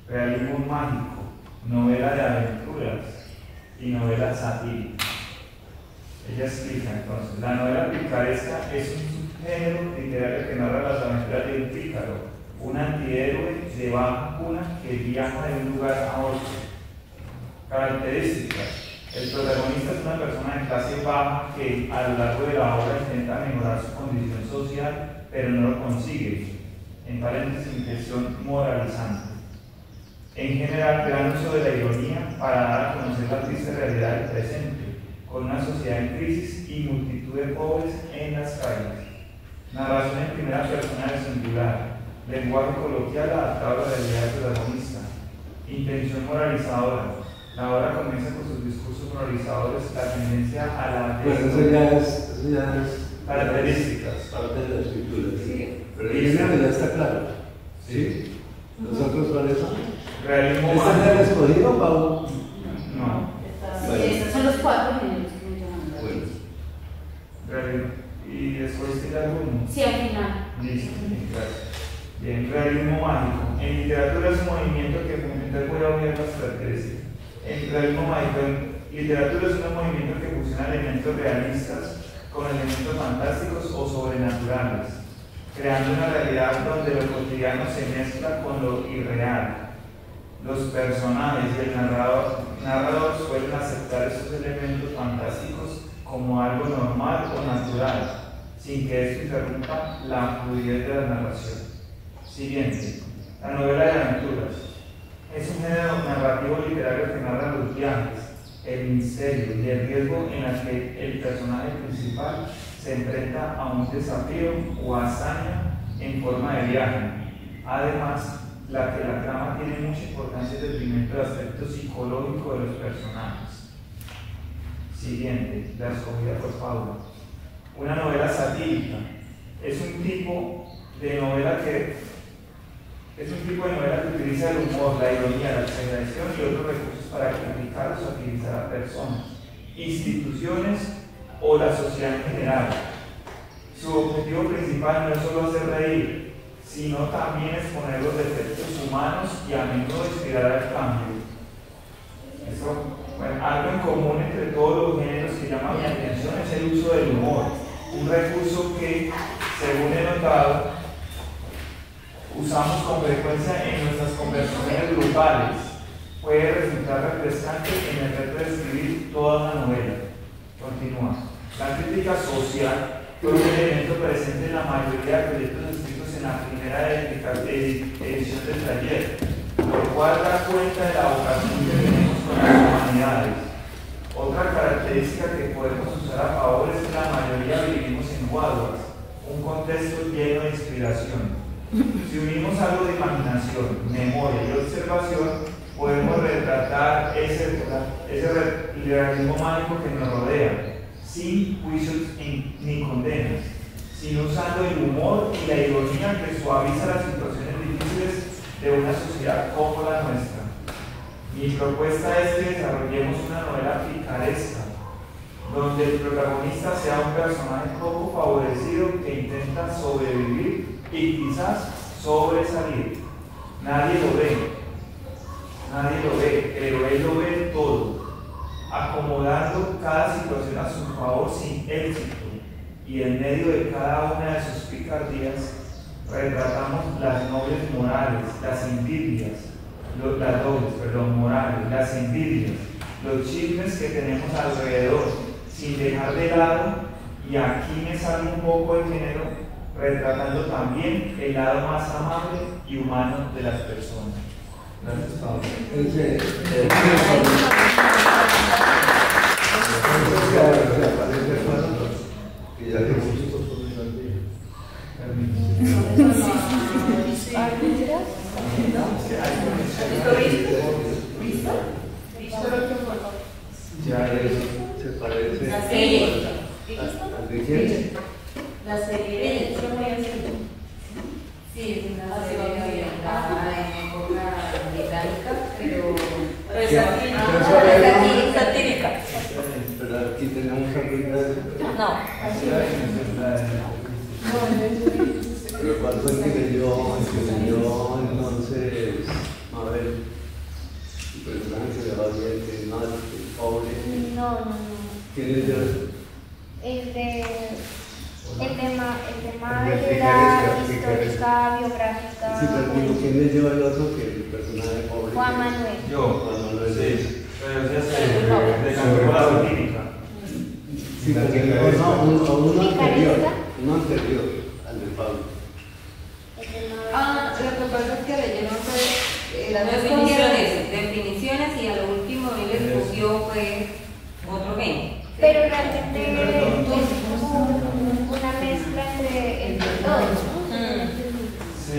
S6: realismo mágico, novela de aventuras y novela satírica. Ella explica entonces, la novela picaresca es un subgénero literario que narra las aventuras de un pícaro, un antihéroe de baja cuna que viaja de un lugar a otro. Características: el protagonista es una persona de clase baja que a lo largo de la obra intenta mejorar su condición social, pero no lo consigue. En paréntesis, intención moralizante. En general, gran uso de la ironía para dar a conocer la triste realidad del presente, con una sociedad en crisis y multitud de pobres en las calles. Narración en primera persona del singular, lenguaje coloquial adaptado a la realidad del protagonista. Intención moralizadora. La obra comienza con sus discursos moralizadores, la tendencia a la...
S1: Pues eso ya es
S6: características.
S1: Parte de la escritura. Sí. Pero el género ya está claro. ¿Sí? ¿Los otros cuáles son?
S6: Realismo
S1: ¿Este es el
S6: mágico.
S1: escogido, Pablo?
S6: No.
S1: Bueno.
S7: Esos son los 4 géneros que me llaman.
S6: Bueno. ¿Y después tiene alguno?
S7: Sí, al final.
S6: Listo, gracias. Bien, realismo mágico. En literatura es un movimiento que entonces voy a unir las características. En realismo mágico, en literatura es un movimiento que fusiona elementos realistas con elementos fantásticos o sobrenaturales, creando una realidad donde lo cotidiano se mezcla con lo irreal. Los personajes y el narrador suelen aceptar esos elementos fantásticos como algo normal o natural, sin que esto interrumpa la fluidez de la narración. Siguiente, la novela de aventuras. Es un género narrativo literario que narra los viajes, el misterio y el riesgo en el que el personaje principal se enfrenta a un desafío o hazaña en forma de viaje. Además, la trama tiene mucha importancia en detrimento del aspecto psicológico de los personajes. Siguiente, la escogida por Paula. Una novela satírica. Es un tipo de novela que utiliza el humor, la ironía, la exageración y otros recursos para criticar o satirizar a personas, instituciones o la sociedad en general. Su objetivo principal no es solo hacer reír, sino también exponer los defectos humanos y a menudo inspirar al cambio. Algo en común entre todos los géneros que llaman mi atención es el uso del humor, un recurso que, según he notado, usamos con frecuencia en nuestras conversaciones grupales. Puede resultar refrescante en el reto de escribir toda una novela. Continúa. La crítica social fue un elemento presente en la mayoría de proyectos escritos en la primera edición del taller, lo cual da cuenta de la vocación que tenemos con las humanidades. Otra característica que podemos usar a favor es que la mayoría vivimos en Guaduas, un contexto lleno de inspiración. Si unimos algo de imaginación, memoria y observación, podemos retratar ese realismo mágico que nos rodea, sin juicios ni condenas, sino usando el humor y la ironía que suaviza las situaciones difíciles de una sociedad como la nuestra. Mi propuesta es que desarrollemos una novela picaresca, donde el protagonista sea un personaje poco favorecido que intenta sobrevivir y quizás sobresalir. Nadie lo ve, pero él lo ve todo, acomodando cada situación a su favor sin éxito, y en medio de cada una de sus picardías retratamos las nobles morales, las envidias, las envidias, los chismes que tenemos alrededor, sin dejar de lado, y aquí me sale un poco el género, retratando también el lado más amable y humano de las personas. Gracias, Pablo.
S1: Se parece
S2: la serie.
S1: La serie.
S2: Sí, es una serie en época británica, pero es satírica.
S1: Pero aquí tenemos arriba.
S2: No.
S1: Pero ¿cuál fue el que leyó? Entonces, a ver, el personaje que le va bien, que no es pobre.
S4: No.
S1: ¿Quién leyó?
S4: El tema de la histórica, biográfica.
S1: Sí, pero digo, ¿quién leyó el otro que el personaje pobre?
S4: Juan Manuel.
S1: Juan Manuel.
S6: Sí, pero yo sé de la satírica.
S1: Sí, pero uno anterior al de Pablo.
S10: Lo que pasa es que leyeron las definiciones y a lo último él escogió fue otro género.
S4: Pero realmente es como una mezcla entre todos.
S6: Sí,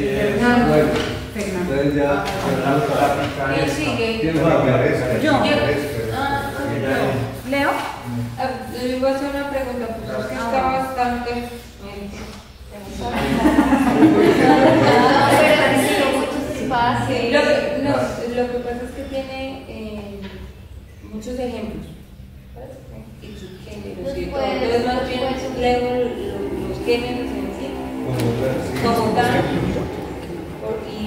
S1: Bueno, entonces ya.
S10: ¿Quién sigue?
S1: ¿Quién va a hablar?
S7: Yo. ¿Leo?
S10: Le voy a hacer una pregunta, porque es que está bastante.
S4: Pero necesito muchos espacios.
S10: Lo que pasa es que tiene muchos ejemplos y subgéneros y todo. Entonces más bien leo los géneros en sí como tal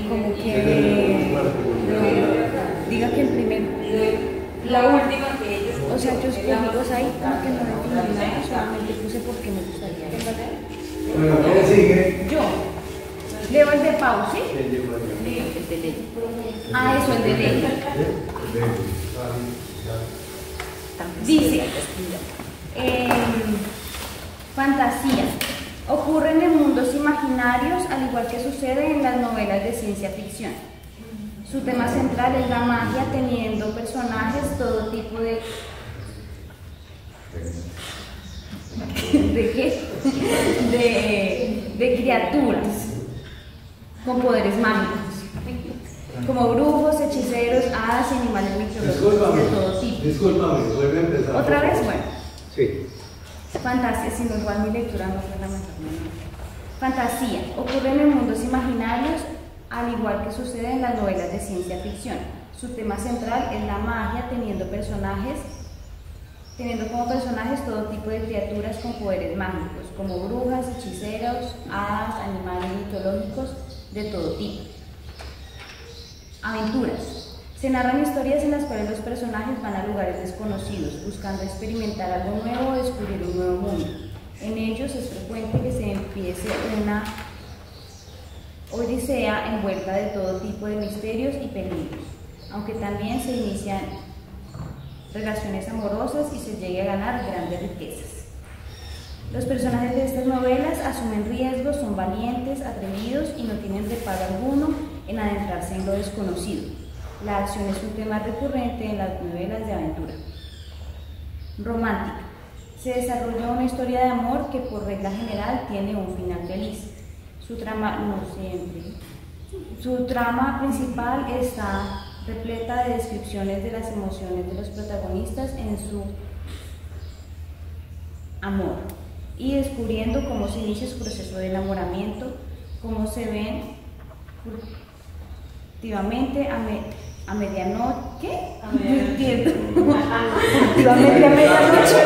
S7: Como diga que el primero.
S10: La última que ellos,
S7: O sea, yo escogí dos ahí porque no definí nada, solamente puse porque me gustaría.
S1: Bueno, ¿quién sigue?
S7: Yo leo el de Pau, ¿sí?
S1: El de María.
S7: El de ley. Ah, eso, el de ley. Dice, fantasía. Ocurren en mundos imaginarios, al igual que sucede en las novelas de ciencia ficción. Su tema central es la magia, teniendo personajes todo tipo de... ¿De qué? De criaturas con poderes mágicos, como brujos, hechiceros, hadas y animales mitológicos de todo tipo.
S1: Discúlpame, vuelve a empezar.
S7: ¿Otra vez? Bueno.
S1: Sí.
S7: Fantasía, si no igual mi lectura no fue la mejor. Fantasía. Ocurren en mundos imaginarios, al igual que sucede en las novelas de ciencia ficción. Su tema central es la magia, teniendo como personajes todo tipo de criaturas con poderes mágicos, como brujas, hechiceros, hadas, animales mitológicos de todo tipo. Aventuras. Se narran historias en las cuales los personajes van a lugares desconocidos, buscando experimentar algo nuevo o descubrir un nuevo mundo. En ellos es frecuente que se empiece una odisea envuelta de todo tipo de misterios y peligros, aunque también se inician relaciones amorosas y se llegue a ganar grandes riquezas. Los personajes de estas novelas asumen riesgos, son valientes, atrevidos y no tienen reparo alguno en adentrarse en lo desconocido. La acción es un tema recurrente en las novelas de aventura. Romántica. Se desarrolla una historia de amor que por regla general tiene un final feliz. Su trama principal está repleta de descripciones de las emociones de los protagonistas en su amor y descubriendo cómo se inicia su proceso de enamoramiento, cómo se ven furtivamente a medianoche. ¿Qué? No entiendo. Furtivamente a medianoche.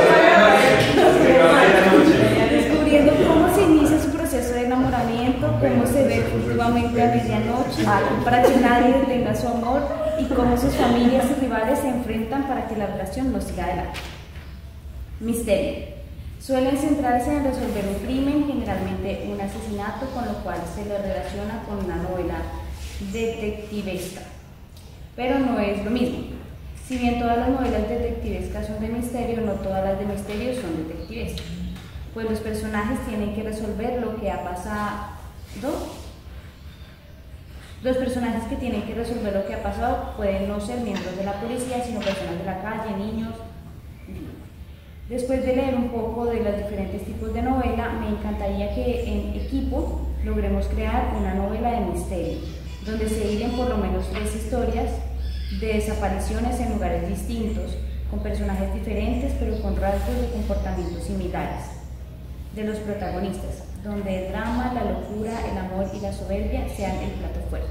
S7: Descubriendo cómo se inicia su proceso de enamoramiento, cómo se ve furtivamente a medianoche para que nadie detenga su amor y cómo sus familias y rivales se enfrentan para que la relación no siga adelante. Misterio. Suelen centrarse en resolver un crimen, generalmente un asesinato, con lo cual se lo relaciona con una novela detectivesca. Pero no es lo mismo. Si bien todas las novelas detectivescas son de misterio, no todas las de misterio son detectivescas, pues los personajes tienen que resolver lo que ha pasado. Los personajes que tienen que resolver lo que ha pasado pueden no ser miembros de la policía, sino personas de la calle, niños. Después de leer un poco de los diferentes tipos de novela, me encantaría que en equipo logremos crear una novela de misterio, donde se hilen por lo menos 3 historias de desapariciones en lugares distintos, con personajes diferentes pero con rasgos de comportamiento similares de los protagonistas, donde el drama, la locura, el amor y la soberbia sean el plato fuerte.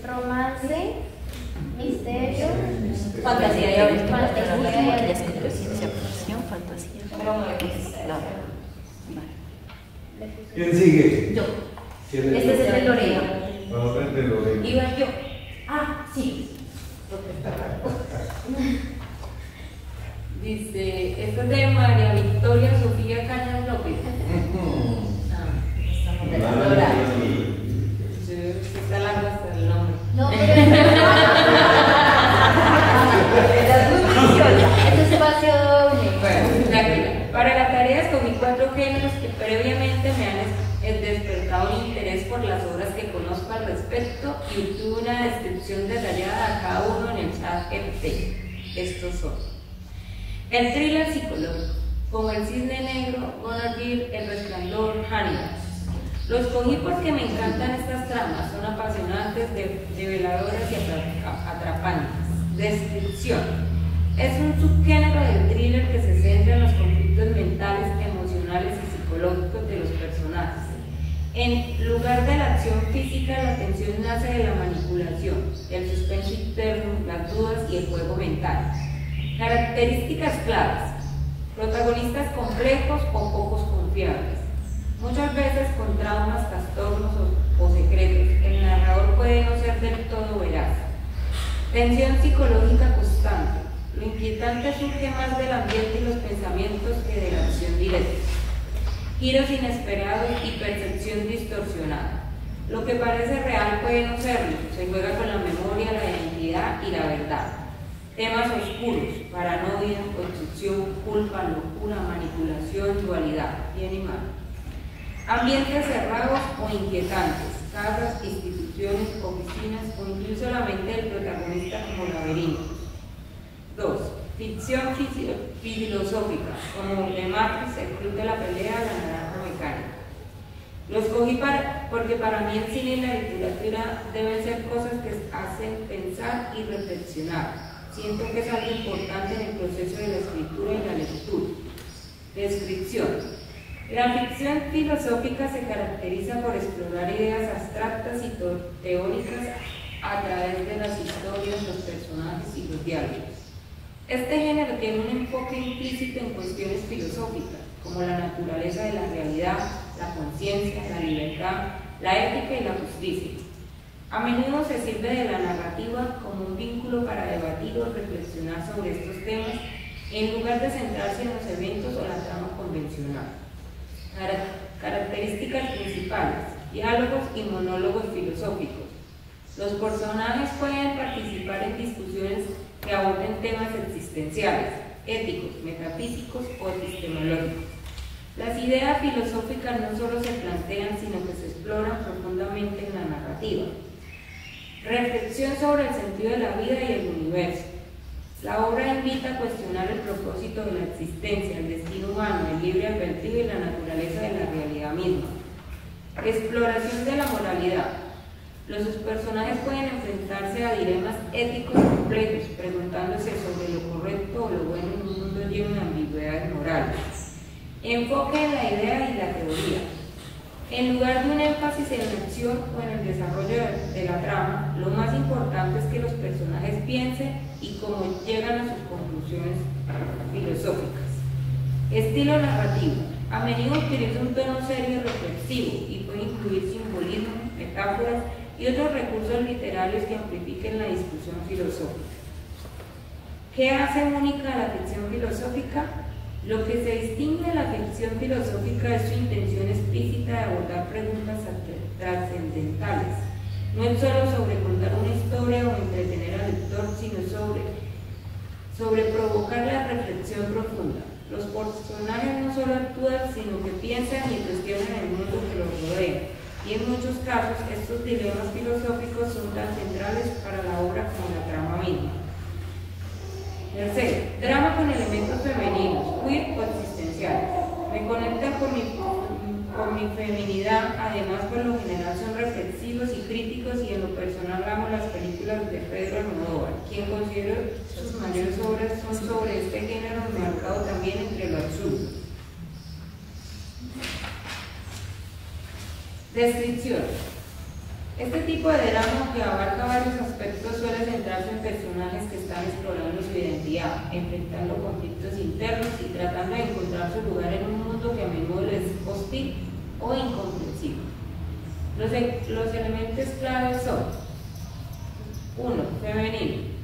S4: Romance, misterio,
S2: Fantasía y
S1: ¿Quién sigue?
S2: Yo.
S1: ¿Quién
S2: Este es el de Lorena.
S5: Vamos el de Lorena.
S2: Iba yo. Ah, sí.
S10: dice, esto es de María Victoria Sofía Cañas López.
S2: Estamos de la Lora.
S10: Está largo hasta el nombre.
S4: no, este espacio doble.
S10: Bueno, tranquila. Para la tarea escogí 4 géneros que previamente me han despertado un interés por las obras que conozco al respecto y obtuve una descripción detallada a cada uno en el chat GPT. Estos son: el thriller psicológico, como El Cisne Negro, Gonarville, El Resplandor, Hannibal. Lo escogí porque me encantan estas tramas, son apasionantes, develadoras y atrapantes. Descripción: Es un subgénero del thriller que se centra en los conflictos mentales, emocionales y psicológicos de los personajes. En lugar de la acción física, la tensión nace de la manipulación, el suspenso interno, las dudas y el juego mental. Características claves: protagonistas complejos o pocos confiables, muchas veces con traumas, trastornos o secretos. El narrador puede no ser del todo veraz. Tensión psicológica constante. Lo inquietante surge más del ambiente y los pensamientos que de la acción directa. Giros inesperados y percepción distorsionada. Lo que parece real puede no serlo. Se juega con la memoria, la identidad y la verdad. Temas oscuros: paranoia, obsesión, culpa, locura, manipulación, dualidad, bien y mal. Ambientes cerrados o inquietantes: casas, instituciones, oficinas o incluso la mente del protagonista como laberintos. 2. Ficción filosófica, como The Matrix, El Club de la Pelea, La Naranja Mecánica. Lo escogí porque para mí el cine y la literatura deben ser cosas que hacen pensar y reflexionar. Siento que es algo importante en el proceso de la escritura y la lectura. Descripción. La ficción filosófica se caracteriza por explorar ideas abstractas y teóricas a través de las historias, los personajes y los diálogos. Este género tiene un enfoque implícito en cuestiones filosóficas, como la naturaleza de la realidad, la conciencia, la libertad, la ética y la justicia. A menudo se sirve de la narrativa como un vínculo para debatir o reflexionar sobre estos temas, en lugar de centrarse en los eventos o la trama convencional. Características principales: diálogos y monólogos filosóficos. Los personajes pueden participar en discusiones que aborden temas existenciales, éticos, metafísicos o epistemológicos. Las ideas filosóficas no solo se plantean, sino que se exploran profundamente en la narrativa. Reflexión sobre el sentido de la vida y el universo. La obra invita a cuestionar el propósito de la existencia, el destino humano, el libre albedrío y la naturaleza de la realidad misma. Exploración de la moralidad. Los personajes pueden enfrentarse a dilemas éticos complejos, preguntándose sobre lo correcto o lo bueno en un mundo lleno de ambigüedades morales. Enfoque en la idea y la teoría. En lugar de un énfasis en la acción o en el desarrollo de la trama, lo más importante es que los personajes piensen y cómo llegan a sus conclusiones filosóficas. Estilo narrativo. A menudo utiliza un tono serio y reflexivo y puede incluir simbolismo, metáforas y otros recursos literarios que amplifiquen la discusión filosófica. ¿Qué hace única a la ficción filosófica? Lo que se distingue de la ficción filosófica es su intención explícita de abordar preguntas trascendentales. No es solo sobre contar una historia o entretener al lector, sino sobre provocar la reflexión profunda. Los personajes no solo actúan, sino que piensan y cuestionan el mundo que los rodea. Y en muchos casos, estos dilemas filosóficos son tan centrales para la obra como la trama misma. Tercero, drama con elementos femeninos, queer o existenciales. Me conectan con mi feminidad, además por lo general son reflexivos y críticos, y en lo personal amo las películas de Pedro Almodóvar, quien considero sus mayores obras son sobre este género marcado también entre lo absurdo. Descripción. Este tipo de drama, que abarca varios aspectos, suele centrarse en personajes que están explorando su identidad, enfrentando conflictos internos y tratando de encontrar su lugar en un mundo que a menudo les es hostil o incomprensible. Los elementos claves son: 1. Femenino.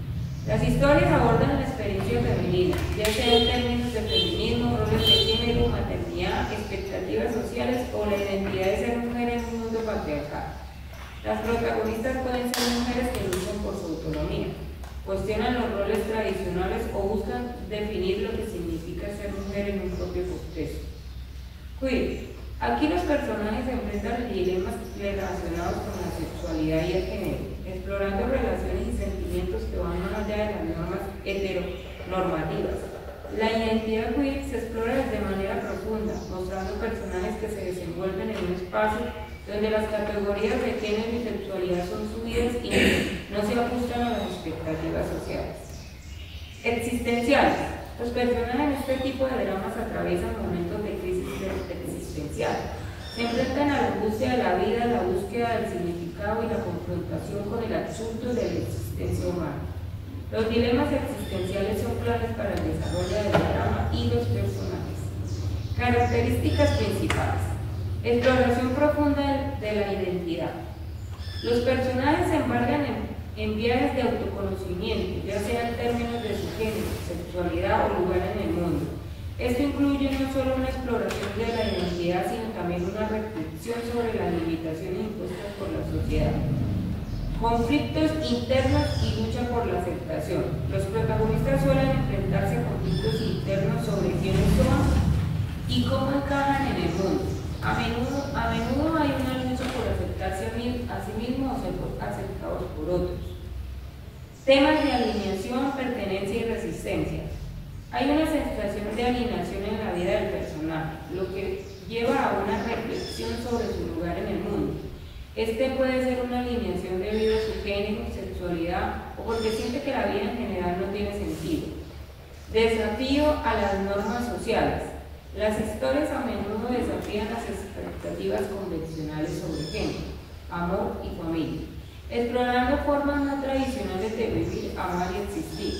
S10: Las historias abordan la experiencia femenina, ya sea en términos de feminismo, roles de género, maternidad, expectativas sociales o la identidad de ser mujer en un mundo patriarcal. Las protagonistas pueden ser mujeres que luchan por su autonomía, cuestionan los roles tradicionales o buscan definir lo que significa ser mujer en un propio contexto. Queer. Aquí los personajes se enfrentan a dilemas relacionados con la sexualidad y el género, explorando relaciones y sentimientos que van más allá de las normas heteronormativas. La identidad queer se explora de manera profunda, mostrando personajes que se desenvuelven en un espacio donde las categorías de género y sexualidad son subidas y no se ajustan a las expectativas sociales. Existenciales. Los personajes en este tipo de dramas atraviesan momentos de crisis existencial. Se enfrentan a la angustia de la vida, la búsqueda del significado y la confrontación con el absurdo de la existencia humana. Los dilemas existenciales son claves para el desarrollo del drama y los personajes. Características principales. Exploración profunda de la identidad. Los personajes se embarcan en viajes de autoconocimiento, ya sea en términos de su género, sexualidad o lugar en el mundo. Esto incluye no solo una exploración de la identidad, sino también una reflexión sobre las limitaciones impuestas por la sociedad. Conflictos internos y lucha por la aceptación. Los protagonistas suelen enfrentarse a conflictos internos sobre quiénes son y cómo encajan en el mundo. A menudo hay una lucha por aceptarse a sí mismos o ser aceptados por otros. Temas de alineación, pertenencia y resistencia. Hay una sensación de alineación en la vida del personaje, lo que lleva a una reflexión sobre su lugar en el mundo. Este puede ser una alineación debido a su género, sexualidad o porque siente que la vida en general no tiene sentido. Desafío a las normas sociales. Las historias a menudo desafían las expectativas convencionales sobre género, amor y familia, explorando formas no tradicionales de vivir, amar y existir.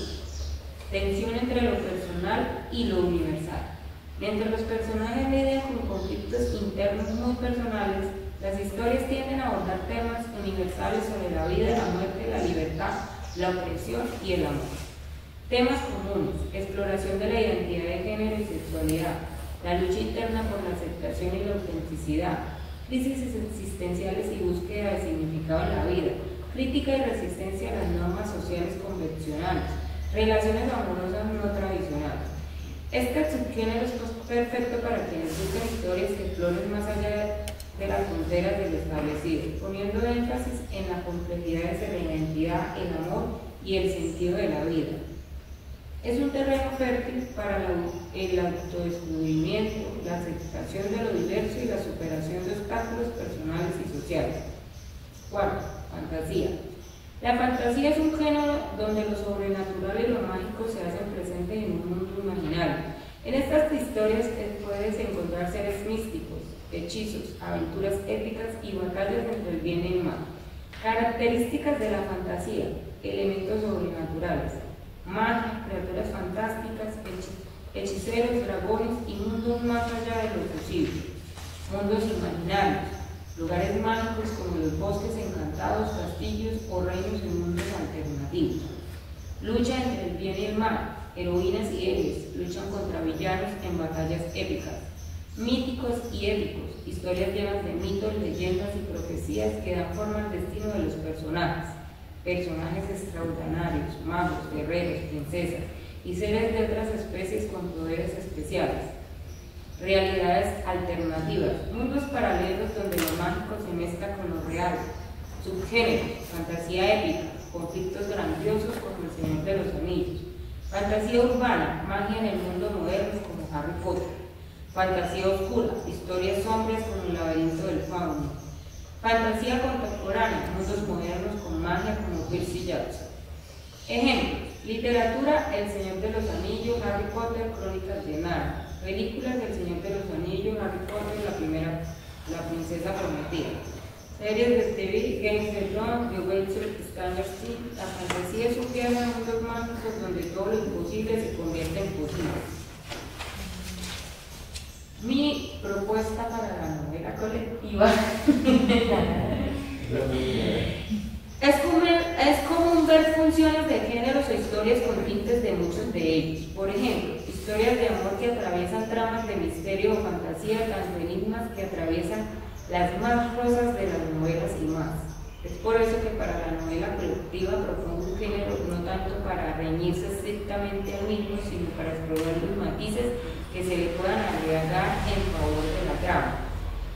S10: Tensión entre lo personal y lo universal. Mientras los personajes lidian con conflictos internos muy personales, las historias tienden a abordar temas universales sobre la vida, la muerte, la libertad, la opresión y el amor. Temas comunes: exploración de la identidad de género y sexualidad, la lucha interna por la aceptación y la autenticidad, crisis existenciales y búsqueda de significado en la vida, crítica y resistencia a las normas sociales convencionales, relaciones amorosas no tradicionales. Este subgénero es perfecto para quienes buscan historias que exploren más allá de las fronteras de lo establecido, poniendo énfasis en la complejidad de la identidad, el amor y el sentido de la vida. Es un terreno fértil para el autodescubrimiento, la aceptación de lo diverso y la superación de obstáculos personales y sociales. Cuarto, fantasía. La fantasía es un género donde lo sobrenatural y lo mágico se hacen presentes en un mundo imaginario. En estas historias puedes encontrar seres místicos, hechizos, aventuras épicas y batallas entre el bien y el mal. Características de la fantasía: elementos sobrenaturales, magia, criaturas fantásticas, hechiceros, dragones y mundos más allá de lo posible. Mundos imaginarios, lugares mágicos como los bosques encantados, castillos o reinos en mundos alternativos. Lucha entre el bien y el mal, heroínas y héroes luchan contra villanos en batallas épicas. Míticos y épicos, historias llenas de mitos, leyendas y profecías que dan forma al destino de los personajes. Personajes extraordinarios, magos, guerreros, princesas y seres de otras especies con poderes especiales. Realidades alternativas, mundos paralelos donde lo mágico se mezcla con lo real. Subgéneros: fantasía épica, conflictos grandiosos como el Señor de los Anillos. Fantasía urbana, magia en el mundo moderno como Harry Potter. Fantasía oscura, historias sombrías como el laberinto del fauno. Fantasía contemporánea, mundos modernos con magia como Percy Jackson. Ejemplos: literatura, El Señor de los Anillos, Harry Potter, Crónicas de Narnia. Películas del Señor de los Anillos, Harry Potter, la princesa prometida. Series de TV, Games of Thrones, The Witcher, Stranger Things. La fantasía es un viaje a mundos mágicos donde todo lo imposible se convierte en posible. Mi propuesta para la novela colectiva es común ver funciones de géneros o historias con tintes de muchos de ellos. Por ejemplo, historias de amor que atraviesan tramas de misterio o fantasía, tanto enigmas que atraviesan las más rosas de las novelas y más. Es por eso que para la novela colectiva propongo un género no tanto para reñirse estrictamente al mismo, sino para explorar los matices que se le puedan agregar en favor de la trama.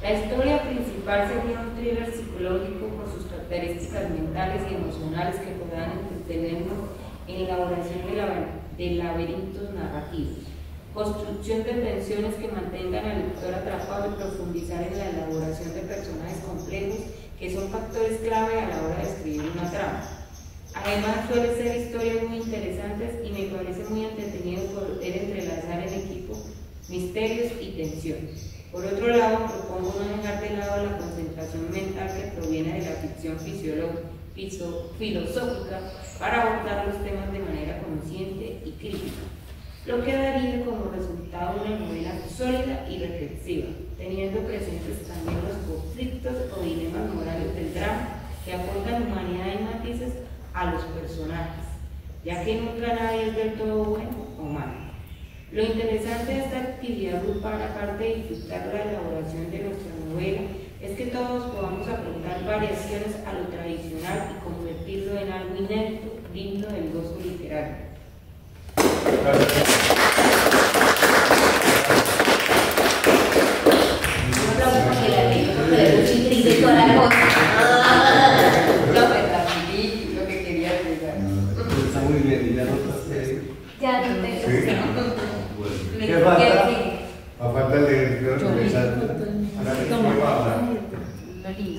S10: La historia principal sería un thriller psicológico con sus características mentales y emocionales que podrán entretenernos en la elaboración de laberintos narrativos. Construcción de tensiones que mantengan al lector atrapado y profundizar en la elaboración de personajes complejos que son factores clave a la hora de escribir una trama. Además, suelen ser historias muy interesantes y me parece muy entretenido poder entrelazar en equipo misterios y tensión. Por otro lado, propongo no dejar de lado la concentración mental que proviene de la ficción filosófica para abordar los temas de manera consciente y crítica, lo que daría como resultado una novela sólida y reflexiva, teniendo presentes también los conflictos o dilemas morales del drama que aportan humanidad y matices a los personajes, ya que nunca nadie es del todo bueno o malo. Lo interesante de esta actividad grupal, aparte de disfrutar la elaboración de nuestra novela, es que todos podamos aportar variaciones a lo tradicional y convertirlo en algo inédito, digno del gozo literario. Lo que quería explicar.
S1: Está muy bien, y ya no pasé.
S4: Ya no tengo.
S1: ¿Qué falta?
S5: A falta de regresar.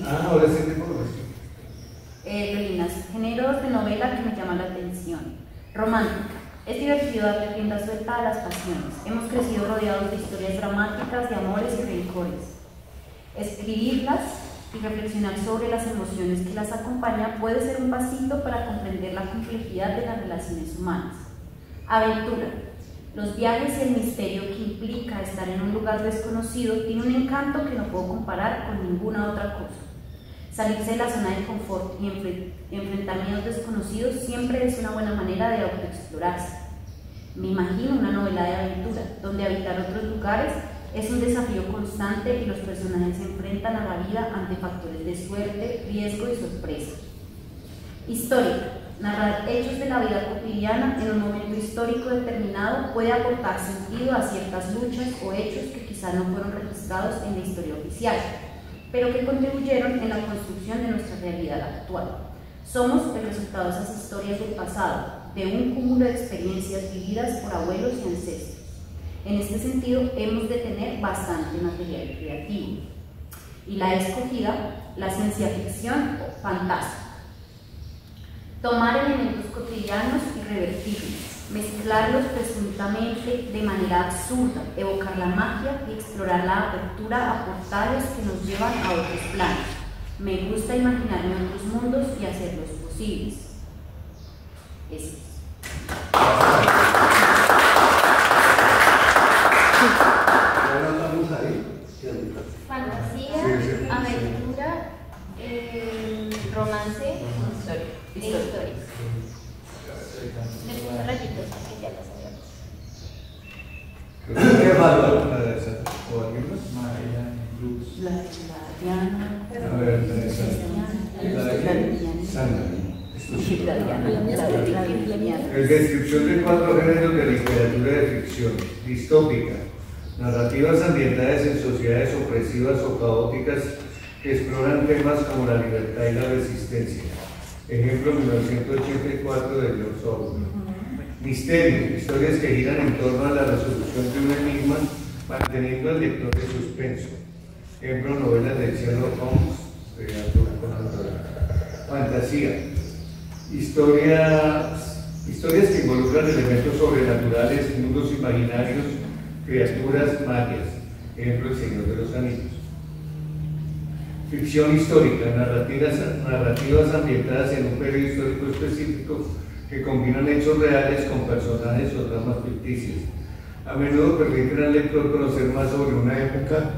S5: Ahora sí te puedo decir.
S7: Lolinas, géneros de novela que me llaman la atención. Romántica. Es divertido darle rienda suelta a las pasiones. Hemos crecido rodeados de historias dramáticas, de amores y rencores. Escribirlas y reflexionar sobre las emociones que las acompañan puede ser un pasito para comprender la complejidad de las relaciones humanas. Aventura. Los viajes y el misterio que implica estar en un lugar desconocido tiene un encanto que no puedo comparar con ninguna otra cosa. Salirse de la zona de confort y enfrentar miedos desconocidos siempre es una buena manera de autoexplorarse. Me imagino una novela de aventura, donde habitar otros lugares es un desafío constante y los personajes se enfrentan a la vida ante factores de suerte, riesgo y sorpresa. Histórica. Narrar hechos de la vida cotidiana en un momento histórico determinado puede aportar sentido a ciertas luchas o hechos que quizá no fueron registrados en la historia oficial, pero que contribuyeron en la construcción de nuestra realidad actual. Somos el resultado de esas historias del pasado, de un cúmulo de experiencias vividas por abuelos y ancestros. En este sentido, hemos de tener bastante material creativo. Y la escogida, la ciencia ficción o fantástica. Tomar elementos cotidianos y revertirlos, mezclarlos presuntamente de manera absurda, evocar la magia y explorar la apertura a portales que nos llevan a otros planos. Me gusta imaginarme otros mundos y hacerlos posibles. Eso es.
S4: Fantasía, aventura, romance, historia. Me puse rayitos porque ya las habíamos.
S1: ¿Qué valor?
S5: ¿O alguien más?
S7: La Diana.
S5: A ver, la descripción de 4 géneros de literatura de ficción: distópica, narrativas ambientadas en sociedades opresivas o caóticas que exploran temas como la libertad y la resistencia. Ejemplo, 1984 de George Orwell. Misterio, historias que giran en torno a la resolución de un enigma, manteniendo al lector de suspenso. Ejemplo, novelas de Sherlock Holmes de Arthur Conan Doyle. Fantasía, historias que involucran elementos sobrenaturales, mundos imaginarios, criaturas, magias. Ejemplo, El Señor de los Anillos. Ficción histórica, narrativas ambientadas en un periodo histórico específico que combinan hechos reales con personajes o tramas ficticias. A menudo permiten al lector conocer más sobre una época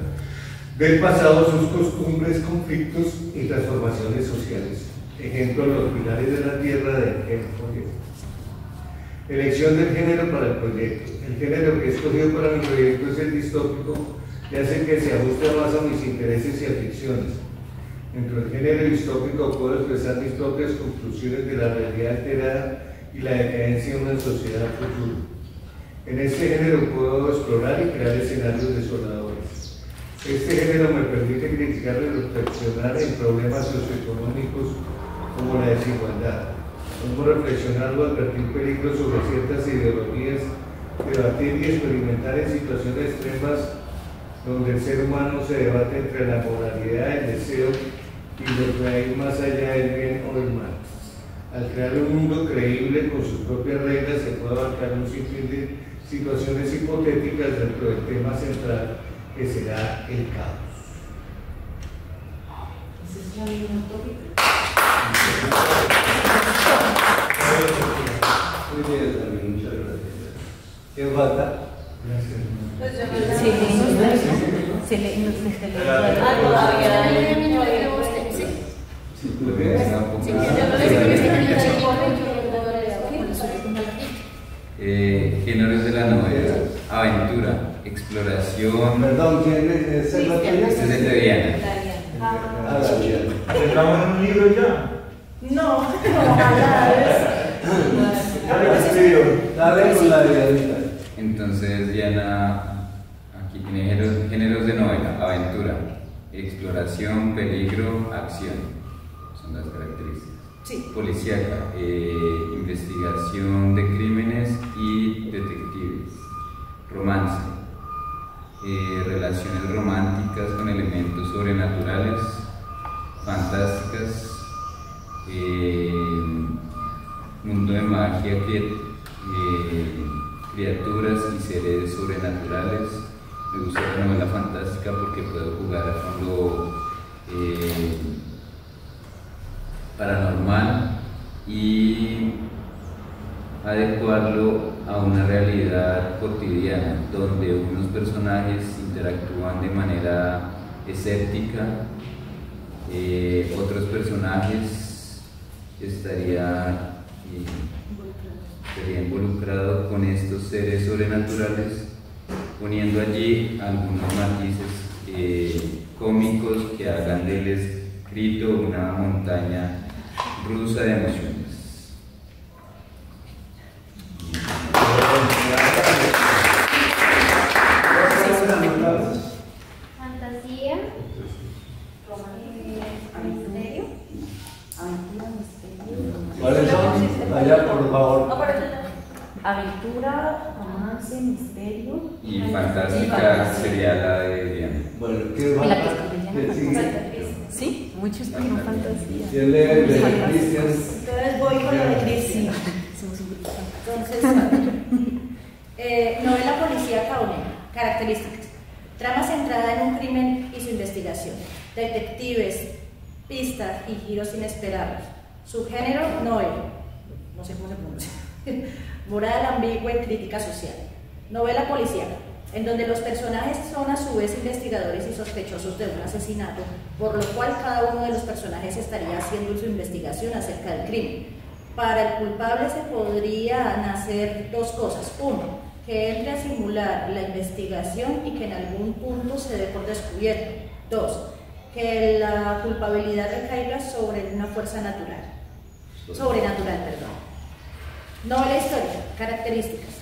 S5: del pasado, sus costumbres, conflictos y transformaciones sociales. Ejemplo, Los Pilares de la Tierra de Ken Follett. Elección del género para el proyecto. El género que he escogido para mi proyecto es el distópico, ya sé que se ajusta más a mis intereses y aficiones. Dentro del género distópico puedo expresar mis propias conclusiones de la realidad alterada y la decadencia de una sociedad futura. En este género puedo explorar y crear escenarios desoladores. Este género me permite criticar y reflexionar en problemas socioeconómicos como la desigualdad, cómo reflexionar o advertir peligros sobre ciertas ideologías, debatir y experimentar en situaciones extremas donde el ser humano se debate entre la moralidad, el deseo y lo que hay más allá del bien o del mal. Al crear un mundo creíble con sus propias reglas se puede intentando abarcar un sinfín de situaciones hipotéticas dentro del tema central que será el caos.
S8: Ese es la misma tópica.
S1: Muy bien, también, muchas gracias. ¿Qué falta?
S2: Pues yo
S11: géneros de la novela: aventura, exploración.
S1: Perdón, ¿quién es el otro?
S11: Este es el de Diana.
S9: ¿Estamos en un libro ya?
S8: No, ojalá
S9: Ya lo escribió.
S1: Dale con la diadita.
S11: Entonces Diana aquí tiene géneros de novela: aventura, exploración, peligro, acción. Son las características.
S8: Sí.
S11: Policíaca, investigación de crímenes y detectives. Romance, relaciones románticas con elementos sobrenaturales, fantásticas, mundo de magia, criaturas y seres sobrenaturales. Me gusta la novela fantástica porque puedo jugar con lo paranormal y adecuarlo a una realidad cotidiana donde unos personajes interactúan de manera escéptica, otros personajes estaría involucrado con estos seres sobrenaturales, poniendo allí algunos matices cómicos que hagan del escrito una montaña rusa de emociones.
S4: Fantasía, misterio.
S1: ¿Cuáles son? Allá, por favor.
S7: Aventura, romance, misterio.
S11: Y fantástica sería la de Diana.
S1: Bueno, ¿qué falta? ¿Quién sigue?
S7: Sí, muchos tienen fantasía.
S1: ¿Quién lee el de Cristian?
S2: Entonces voy con lo de Cristian. Entonces, novela policíaca o negra. Características: trama centrada en un crimen y su investigación, detectives, pistas y giros inesperados. Subgénero: novela, no sé cómo se pronuncia. Moral ambigua y crítica social. Novela policíaca, en donde los personajes son a su vez investigadores y sospechosos de un asesinato, por lo cual cada uno de los personajes estaría haciendo su investigación acerca del crimen. Para el culpable se podrían hacer dos cosas: uno, que entre a simular la investigación y que en algún punto se dé por descubierto; dos, que la culpabilidad recaiga sobre una fuerza sobrenatural. Novela histórica. Características: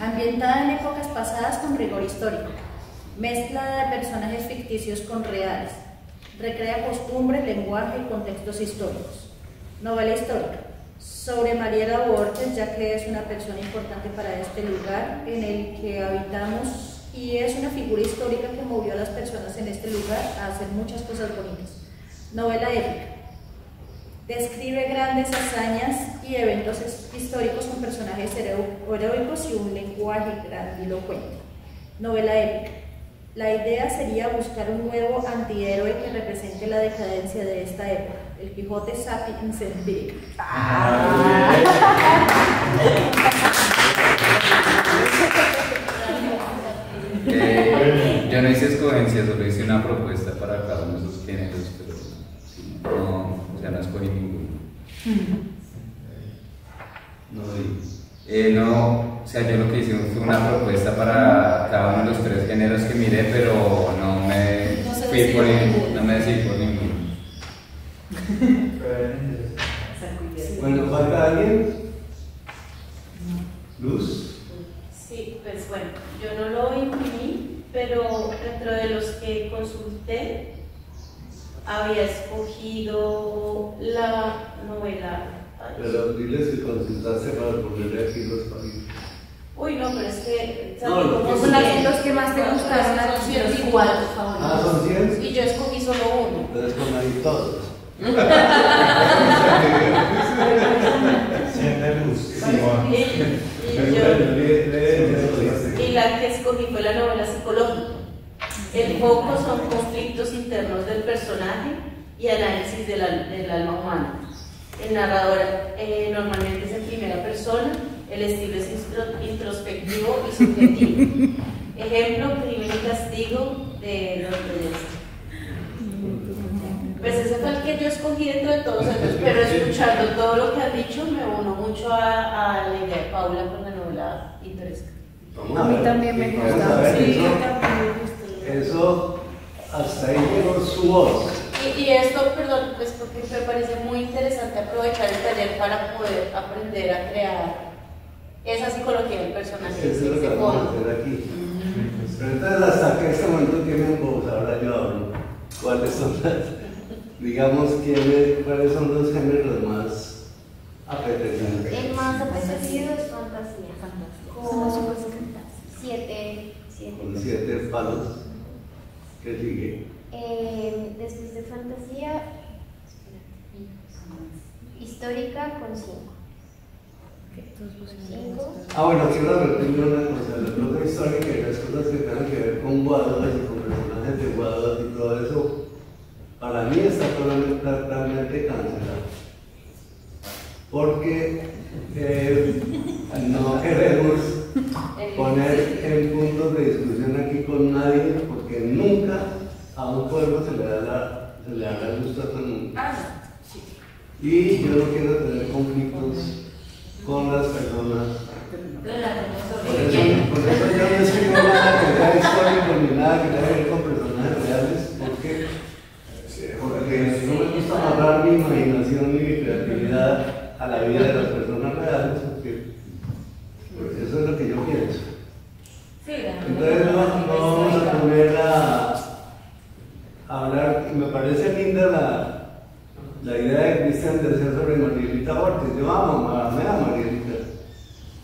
S2: ambientada en épocas pasadas con rigor histórico, mezcla de personajes ficticios con reales, recrea costumbres, lenguaje y contextos históricos. Novela histórica sobre Mariela Borges, ya que es una persona importante para este lugar en el que habitamos y es una figura histórica que movió a las personas en este lugar a hacer muchas cosas bonitas. Novela épica. Describe grandes hazañas y eventos históricos con personajes heroicos y un lenguaje grandilocuente. Novela épica. La idea sería buscar un nuevo antihéroe que represente la decadencia de esta época, el Quijote sapiens empírica.
S11: Yo no hice escogencia, solo hice una propuesta para cada uno de esos géneros, pero no, o sea, no escogí ninguno. No, o sea, yo lo que hice fue una propuesta para cada uno de los tres géneros que miré, pero no me decidí por ninguno.
S1: Bueno, ¿falta alguien? ¿Luz?
S2: Sí, pues bueno, yo no lo imprimí, pero dentro de los que consulté había escogido la novela.
S1: Pero diles que consultaste para ponerle aquí los países.
S2: Uy, no, pero es que
S1: No,
S2: los que más te gustaron a ti igual, por favor.
S1: Ah, ¿son 100?
S2: Y yo escogí solo uno.
S1: Entonces con ahí todos.
S9: Siente luz.
S2: El narrador normalmente es en primera persona, el estilo es introspectivo y subjetivo. Ejemplo, Crimen y Castigo de Dostoyevski. Pues ese fue el que yo escogí dentro de todos ellos, pero escuchando todo lo que has dicho me uno mucho a la idea de Paula con la novela pintoresca.
S7: A mí también me gusta.
S1: Sí, eso hasta ahí llegó su voz.
S2: Y esto, perdón, pues porque me parece muy interesante aprovechar el taller para poder aprender a crear esa psicología del personaje.
S1: Eso es lo que vamos a hacer aquí. Pero entonces, hasta que este momento tienen voz, ahora yo hablo. ¿Cuáles son las, digamos, cuáles son los géneros más apetecibles?
S4: El más apetecido es fantasía. Con 7
S1: palos. ¿Qué sigue?
S4: Después de fantasía, histórica con 5.
S1: Bueno, quiero advertirle una cosa, la propia histórica y las cosas que tengan que ver con Guaduas y con personajes de Guaduas y todo eso, para mí está totalmente cancelado. Porque no queremos poner en puntos de discusión aquí con nadie, porque nunca a un pueblo se le dará el gusto a todo el mundo. Y yo no quiero tener conflictos con las personas. Por eso yo no escribo nada que sea histórico ni nada que tenga que ver con personajes reales, porque no me gusta amarrar mi imaginación ni mi creatividad a la vida de las personas reales, porque eso es lo que yo pienso. Entonces no vamos a poner a hablar, y me parece linda la idea de Cristian de hacer sobre Marielita Borges. Yo amo a Marielita,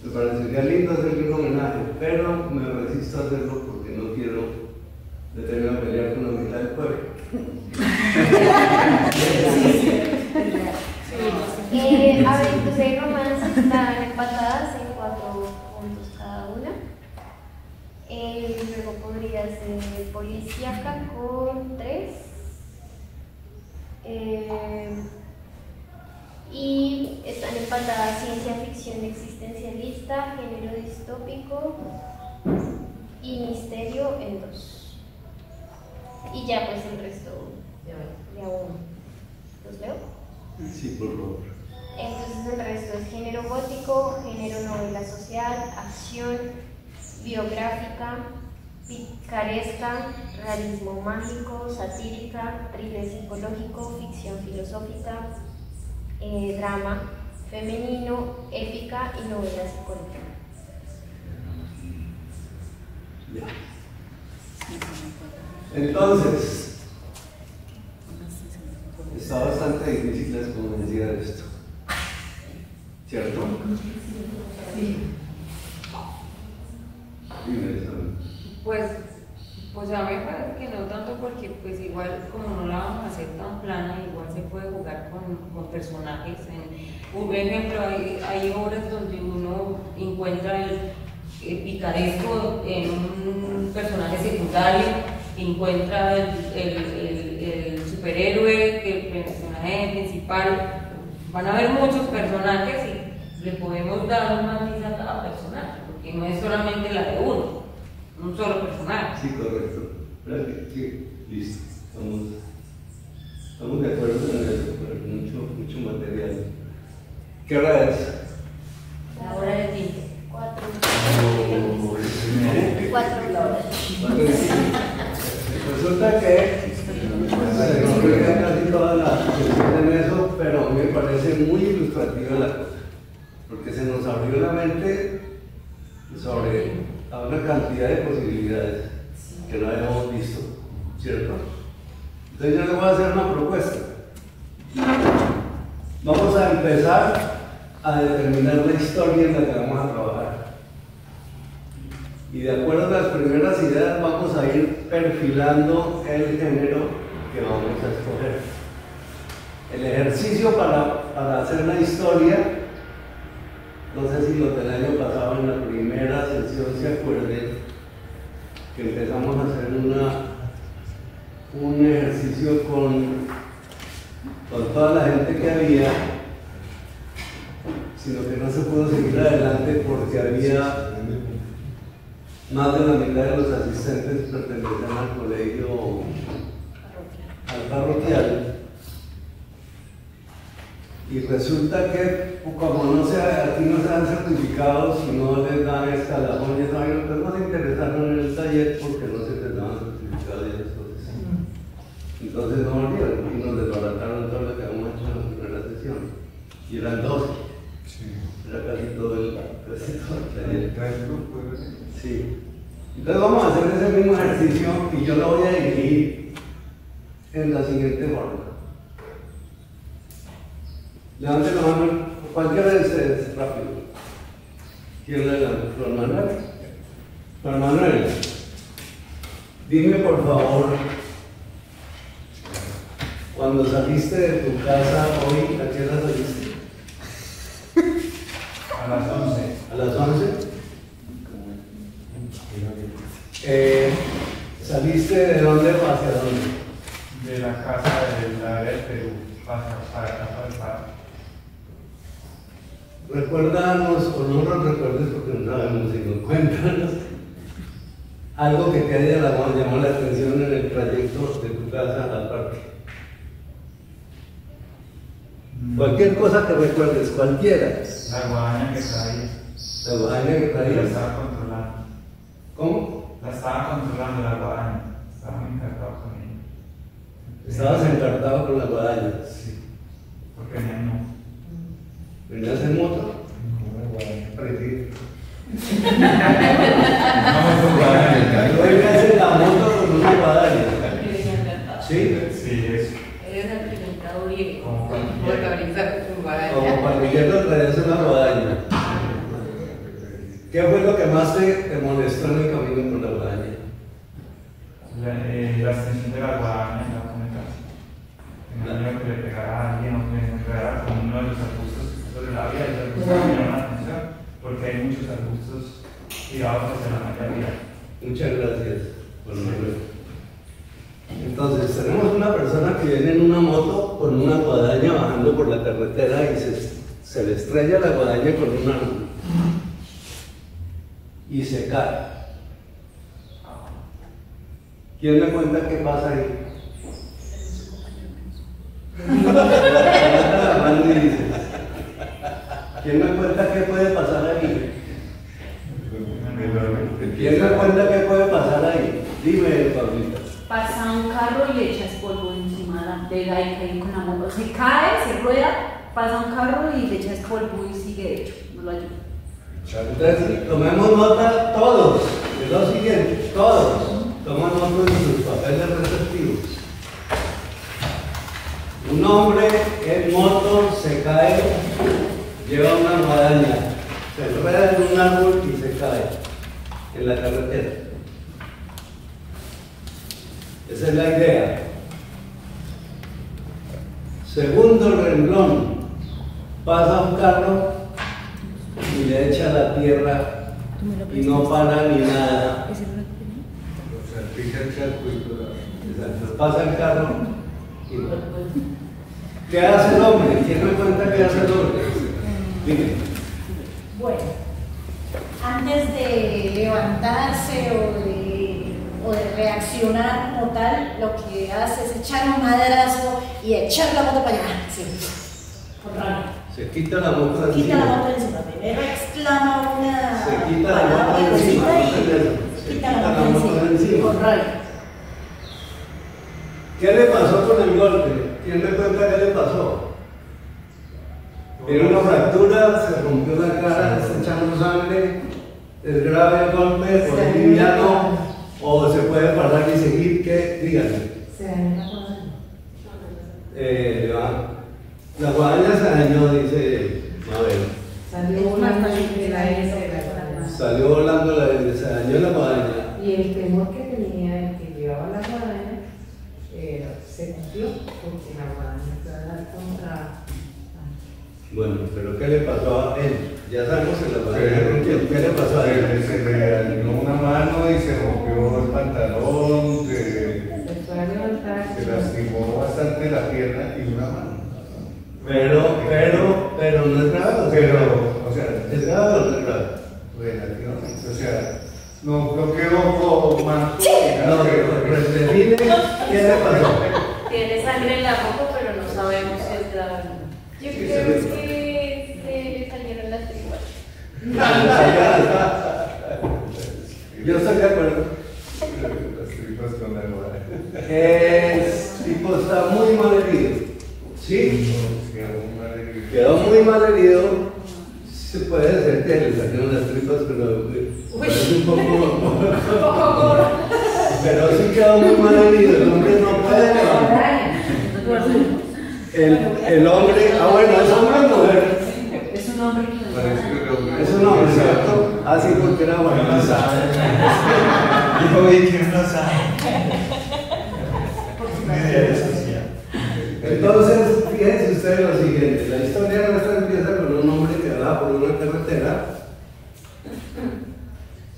S1: me parecería lindo hacerle un homenaje, pero me resisto a hacerlo porque no quiero detenerme a pelear con la mitad del pueblo.
S4: Aventura y romance están empatadas en 4 puntos cada una. Luego podría ser policíaca con 3. Y están empatadas ciencia ficción existencialista, género distópico y misterio en 2. Y ya pues el resto de a 1. ¿Los leo?
S1: Sí, por favor.
S4: Entonces el resto es género gótico, género novela social, acción, biográfica, picaresca, realismo mágico, satírica, thriller psicológico, ficción filosófica, drama femenino, épica y novela psicológica.
S1: Entonces, está bastante difícil les convencer de esto, ¿cierto?
S10: Sí.
S1: Dime eso.
S10: Pues a mí me parece que no tanto porque pues igual como no la vamos a hacer tan plana, igual se puede jugar con personajes. Por ejemplo, hay obras donde uno encuentra el picaresco en un personaje secundario, encuentra el superhéroe, el personaje principal. Van a haber muchos personajes y le podemos dar un matiz a cada personaje, porque no es solamente la de uno. Un solo personaje.
S1: Sí, correcto. Sí, listo. Estamos de acuerdo con eso, pero mucho material. ¿Qué hora es?
S4: La hora del tinte. 4.
S1: Resulta que se concluye casi toda la sesión en eso, pero a mí me parece muy ilustrativa la cosa, porque se nos abrió la mente sobre a una cantidad de posibilidades que no habíamos visto, ¿cierto? Entonces yo les voy a hacer una propuesta. Vamos a empezar a determinar la historia en la que vamos a trabajar. Y de acuerdo a las primeras ideas vamos a ir perfilando el género que vamos a escoger. El ejercicio para hacer la historia, no sé si lo del año pasado en la primera sesión se acuerden, que empezamos a hacer un ejercicio con toda la gente que había sino que no se pudo seguir adelante porque había más de la mitad de los asistentes pertenecían al colegio, al parroquial, y resulta que como aquí no se dan certificados y no les dan escalafones, pues no se interesaron en el taller porque no se les daban certificados y esas cosas. Entonces no volvieron y nos desbarataron todo lo que habíamos hecho en la primera sesión. Y eran 12. Era casi todo el taller. Sí. Entonces vamos a hacer ese mismo ejercicio y yo lo voy a dirigir en la siguiente forma. Levanten la mano, cualquiera de ustedes, rápido. ¿Quién le levanta? ¿Juan Manuel? Juan Manuel, dime por favor, cuando saliste de tu casa hoy, ¿a qué hora saliste?
S6: A las 11.
S1: ¿A las 11? ¿Saliste de dónde hacia dónde?
S6: De la casa del área del Perú, para la casa del padre.
S1: Recuérdanos, o no nos recuerdes porque no sabemos, sino cuéntanos algo que te haya llamado la atención en el trayecto de tu casa al parque. Cualquier cosa que recuerdes, cualquiera.
S6: La guadaña que traía.
S1: La guadaña que traía.
S6: La estaba controlando.
S1: ¿Cómo?
S6: La estaba controlando la guadaña. Estaba muy encartado con ella.
S1: Estabas encartado con la guadaña.
S6: Sí. Porque venía no.
S1: ¿Venías en moto?
S5: Una guadaña parecida.
S1: No venías en la moto con una guadaña. ¿Sí?
S6: Sí, eso.
S10: Eres alimentado bien.
S6: Como
S1: Como pandillero traías una guadaña. ¿Qué fue lo que más te molestó en el camino con la guadaña?
S6: La extensión de la guadaña en la comunicación. Tenía miedo que le pegara a alguien o que me pegara con uno de los arbustos que está sobre la vía. Y los arbustos me llaman la atención porque hay muchos arbustos tirados hacia la malla vía.
S1: Muchas gracias, Juan Manuel. Entonces, tenemos una persona que viene en una moto con una guadaña bajando por la carretera y se le estrella la guadaña con un árbol y se cae. ¿Quién me cuenta qué pasa ahí? Levanta la mano y dice, ¿quién me cuenta qué puede pasar ahí? ¿Quién me cuenta qué puede pasar ahí? Dime, Pablito.
S12: Pasa un carro y le echas polvo encima de la y cae con la moto. Se cae, se rueda, pasa un carro y le echas polvo y sigue derecho. No lo ayuda.
S1: Entonces, tomemos nota todos de lo siguiente, todos. Toman nota de sus papeles respectivos. Un hombre en moto se cae, lleva una guadaña, se rueda en un árbol y se cae en la carretera. Esa es la idea. Segundo renglón, pasa un carro y le echa la tierra y no para ni nada. Exacto. Pasa el carro y no. ¿Qué hace el hombre? ¿Quién me cuenta qué hace el hombre? Dime.
S13: Bueno, antes de levantarse o de reaccionar como tal, lo que hace es echar un madrazo y echar la moto para allá. Sí. Con rabia.
S1: Se quita la moto de
S13: Quita
S1: encima.
S13: la moto de encima. Primero exclama una.
S1: Se quita la moto de encima.
S13: Se quita la moto de encima. Con rabia.
S1: ¿Qué le pasó con el golpe? ¿Quién me cuenta qué le pasó? Tiene una fractura, se rompió la cara, está echando sangre, es grave el golpe, por fin ya no, o se puede parar y seguir, ¿qué? Díganme.
S8: Se dañó la guadaña.
S1: La guadaña se dañó, dice Mabel.
S8: Salió volando de la S de la guadaña.
S1: Salió volando, se dañó la guadaña.
S8: Y el temor que tenía el que llevaba la guadaña se cumplió porque la guadaña fue a dar contra.
S1: Bueno, pero ¿qué le pasó a él? Ya sabemos que la guadaña rompió. ¿Qué le pasó a él?
S5: Se le dañó una mano y se rompió el pantalón, se lastimó bastante la pierna y una mano.
S1: Pero no es grave?
S5: Pero, o sea,
S1: ¿es grave o no es grave?
S5: Relativamente, o sea, no quedó más.
S1: No, pero define qué le pasó.
S2: Tiene sangre en la boca, pero no sabemos si es grave.
S4: Yo creo que se le salieron las tripas.
S1: Yo estoy de acuerdo.
S5: Las tripas con la nueva.
S1: Tipo está muy mal herido. ¿Sí?
S5: Quedó muy mal herido.
S1: Quedó muy mal herido. Se puede decir que le salieron las tripas, pero parece un poco. Pero sí quedó muy mal herido. El hombre no puede levantar. El hombre. Ah, bueno, es hombre o mujer.
S12: Es un hombre.
S1: Es un hombre, ¿cierto? Ah, sí, porque era bueno.
S6: No sabe. Dijo, oye, ¿quién no sabe?
S1: Entonces, fíjense ustedes lo siguiente, la historia nuestra empieza con un hombre que va por una carretera,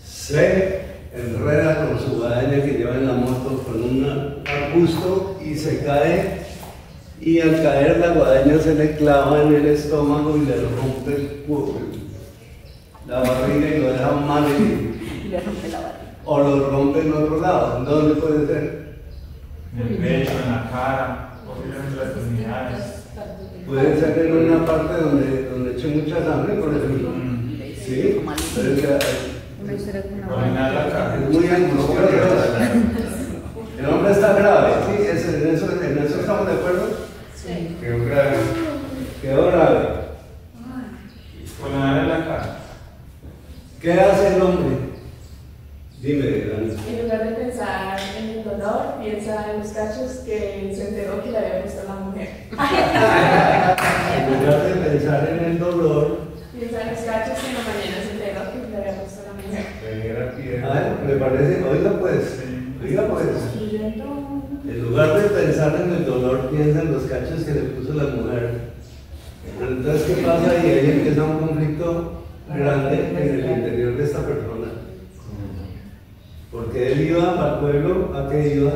S1: se enreda con su guadaña que lleva en la moto con un arbusto y se cae, y al caer la guadaña se le clava en el estómago y le rompe la barriga y lo deja mal herido.
S12: Y le rompe la barriga.
S1: O lo rompe en otro lado. ¿En dónde puede ser?
S6: En el pecho, en la cara, posiblemente las extremidades.
S1: Puede ser en una parte donde eche mucha sangre, por ejemplo. Sí, puede ser. Es muy angustioso. El hombre está grave, ¿sí? ¿En eso estamos de acuerdo?
S2: Sí.
S5: Quedó grave.
S1: Quedó grave.
S6: Con la nada en la cara.
S1: ¿Qué hace el hombre? Dime, Dani.
S3: En lugar de pensar en el dolor, piensa en los cachos que se enteró que le había puesto a la mujer.
S1: En lugar de pensar en el dolor,
S3: Piensa en los cachos que en la mañana se enteró que le había puesto a la mujer.
S1: me parece, oiga pues, en lugar de pensar en el dolor, piensa en los cachos que le puso la mujer. Entonces, ¿qué pasa? Y ahí empieza un conflicto grande en el interior de esta persona. Porque él iba al pueblo, ¿a qué iba?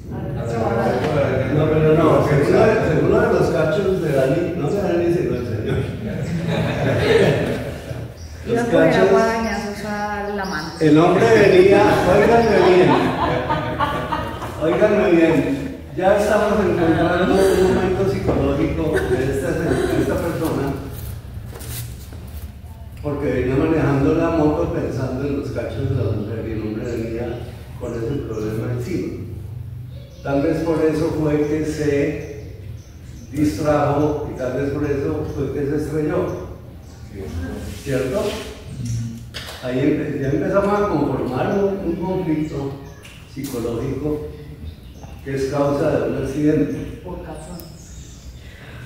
S1: No, pero no, según uno de los cachos de Dani, no de Dani, sino del Señor.
S7: Iba a poner a guadañazos a la mano.
S1: El hombre venía, óiganme bien, ya estamos encontrando un momento psicológico de esta persona, porque venía manejando la moto pensando en los cachos de la mujer y el hombre venía con ese problema encima. Tal vez por eso fue que se distrajo y tal vez por eso fue que se estrelló. ¿Cierto? Ahí ya empezamos a conformar un conflicto psicológico que es causa de un accidente.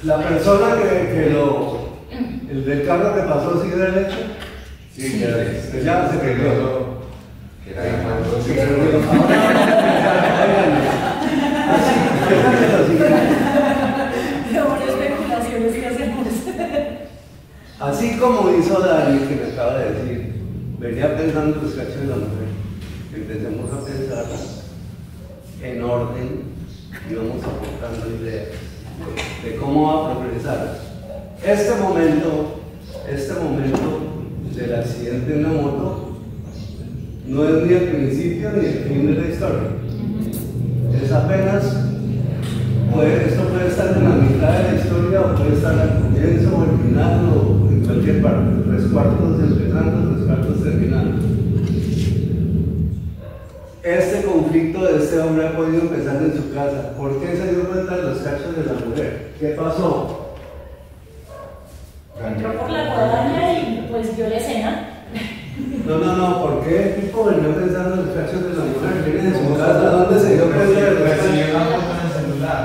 S1: La persona el del carro que pasó sigue derecho.
S5: Sí,
S1: ya se perdió.
S5: Se
S1: perdió.
S13: Qué buenas especulaciones que hacemos.
S1: Así como hizo Dani, que me acaba de decir, venía pensando en los cachos de la mujer. Empecemos a pensar en orden y vamos aportando ideas de cómo va a progresar. Este momento del accidente en la moto no es ni el principio ni el fin de la historia. Es apenas, esto puede estar en la mitad de la historia o puede estar al comienzo o al final o en cualquier parte, 3/4 empezando, 3/4 terminando. Este conflicto de este hombre ha podido empezar en su casa. ¿Por qué se dio cuenta de los cachos de la mujer? ¿Qué pasó?
S13: Entró por la guadaña y pues vio la escena.
S1: No, ¿por qué el tipo venía pensando en los cachos de la mujer? Viene de su casa, ¿dónde se dio cuenta de los cachos?
S6: Recibió una foto en el celular.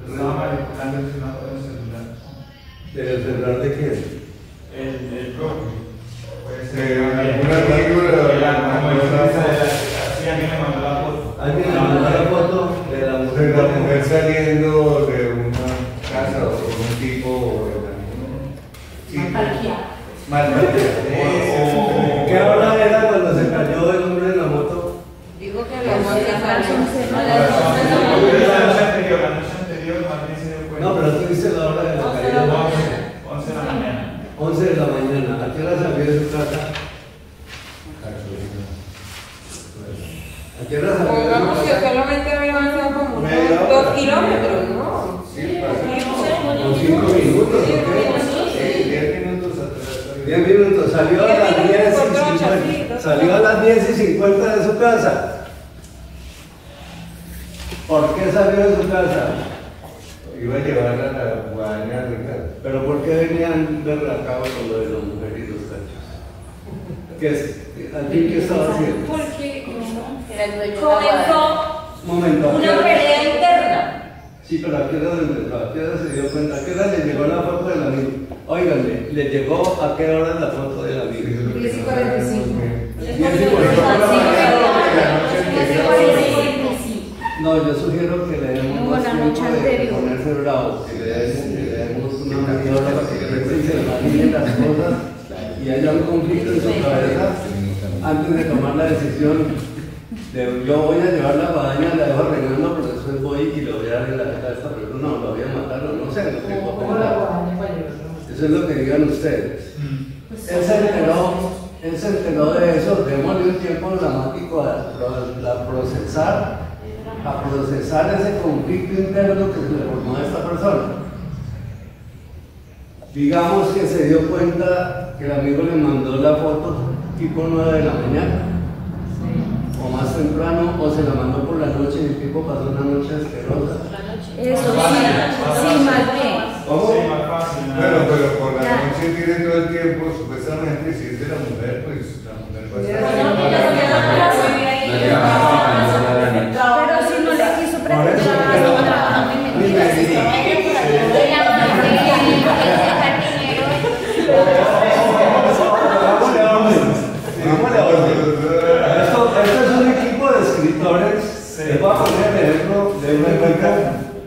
S6: Estaba manipulando una foto en el celular.
S1: ¿Del celular de quién?
S6: El propio. Puede
S5: Sí,
S6: ser
S5: alguna figura
S6: Sí, alguien me mandó la foto.
S1: Alguien le mandó la foto de la mujer.
S5: La mujer saliendo de una casa o un tipo. Mal parqueado.
S1: ¿Qué hora era cuando se cayó el hombre en la moto?
S2: Dijo que había muerto
S6: La noche anterior, más bien se dio cuenta.
S1: No, pero tú dices la hora de la caída.
S6: 11 de la mañana.
S1: qué hora salió de su casa? ¿A qué hora salió de su
S10: Pongamos que
S1: casa?
S10: solamente había avanzado como unos 2 kilómetros, ¿no?
S5: Sí,
S1: ¿Con 5 minutos o qué?
S5: 10 minutos atrás.
S1: 10 minutos, salió a las 10:50. Salió a las 10:50 de su casa. ¿Por qué salió de su casa?
S5: Iba a llevar a la guadaña rica.
S1: ¿Pero por qué venían berracados con lo de la mujer y los cachos? ¿Qué es? ¿Al fin qué estaba haciendo?
S10: Porque
S2: Era el dueño de la
S10: comenzó
S1: Un momento, ¿a qué
S10: una
S1: hora?
S10: pelea interna.
S1: Sí, pero ¿a qué hora empezó? ¿A qué hora se dio cuenta? ¿A qué hora le llegó la foto del amigo? Óiganme, ¿le llegó a qué hora la foto del amigo?
S8: 10:45.
S1: 10:45. No, yo sugiero que le demos
S7: No,
S1: más
S7: la
S1: tiempo
S7: noche
S1: de
S7: anterior.
S1: ponerse bravo, que le demos una media hora para que se imaginen las cosas y haya un conflicto en su cabeza antes de tomar la decisión de yo voy a llevar la guadaña, la dejo arreglando, pero después voy y lo voy a arreglar a esta persona, no, lo voy a matar o no sé, lo que voy a
S8: ¿Cómo la
S1: pensar.
S8: guadaña para llevarlo?
S1: Eso es lo que digan ustedes. Él se enteró de eso, démosle un tiempo dramático a procesar ese conflicto interno que se le formó a esta persona. Digamos que se dio cuenta que el amigo le mandó la foto tipo 9 de la mañana, o más temprano, o se la mandó por la noche y el tipo pasó una noche asquerosa.
S7: Eso sí, sí, más bien.
S1: ¿Cómo?
S6: Sí, más fácil. ¿no?
S5: Bueno, pero por la noche tiene todo el tiempo, supuestamente, si es de la mujer, pues la mujer va a estar.
S7: Pero si no le quiso preguntar,
S1: Esto es un equipo de escritores. Les voy a poner el ejemplo de un equipo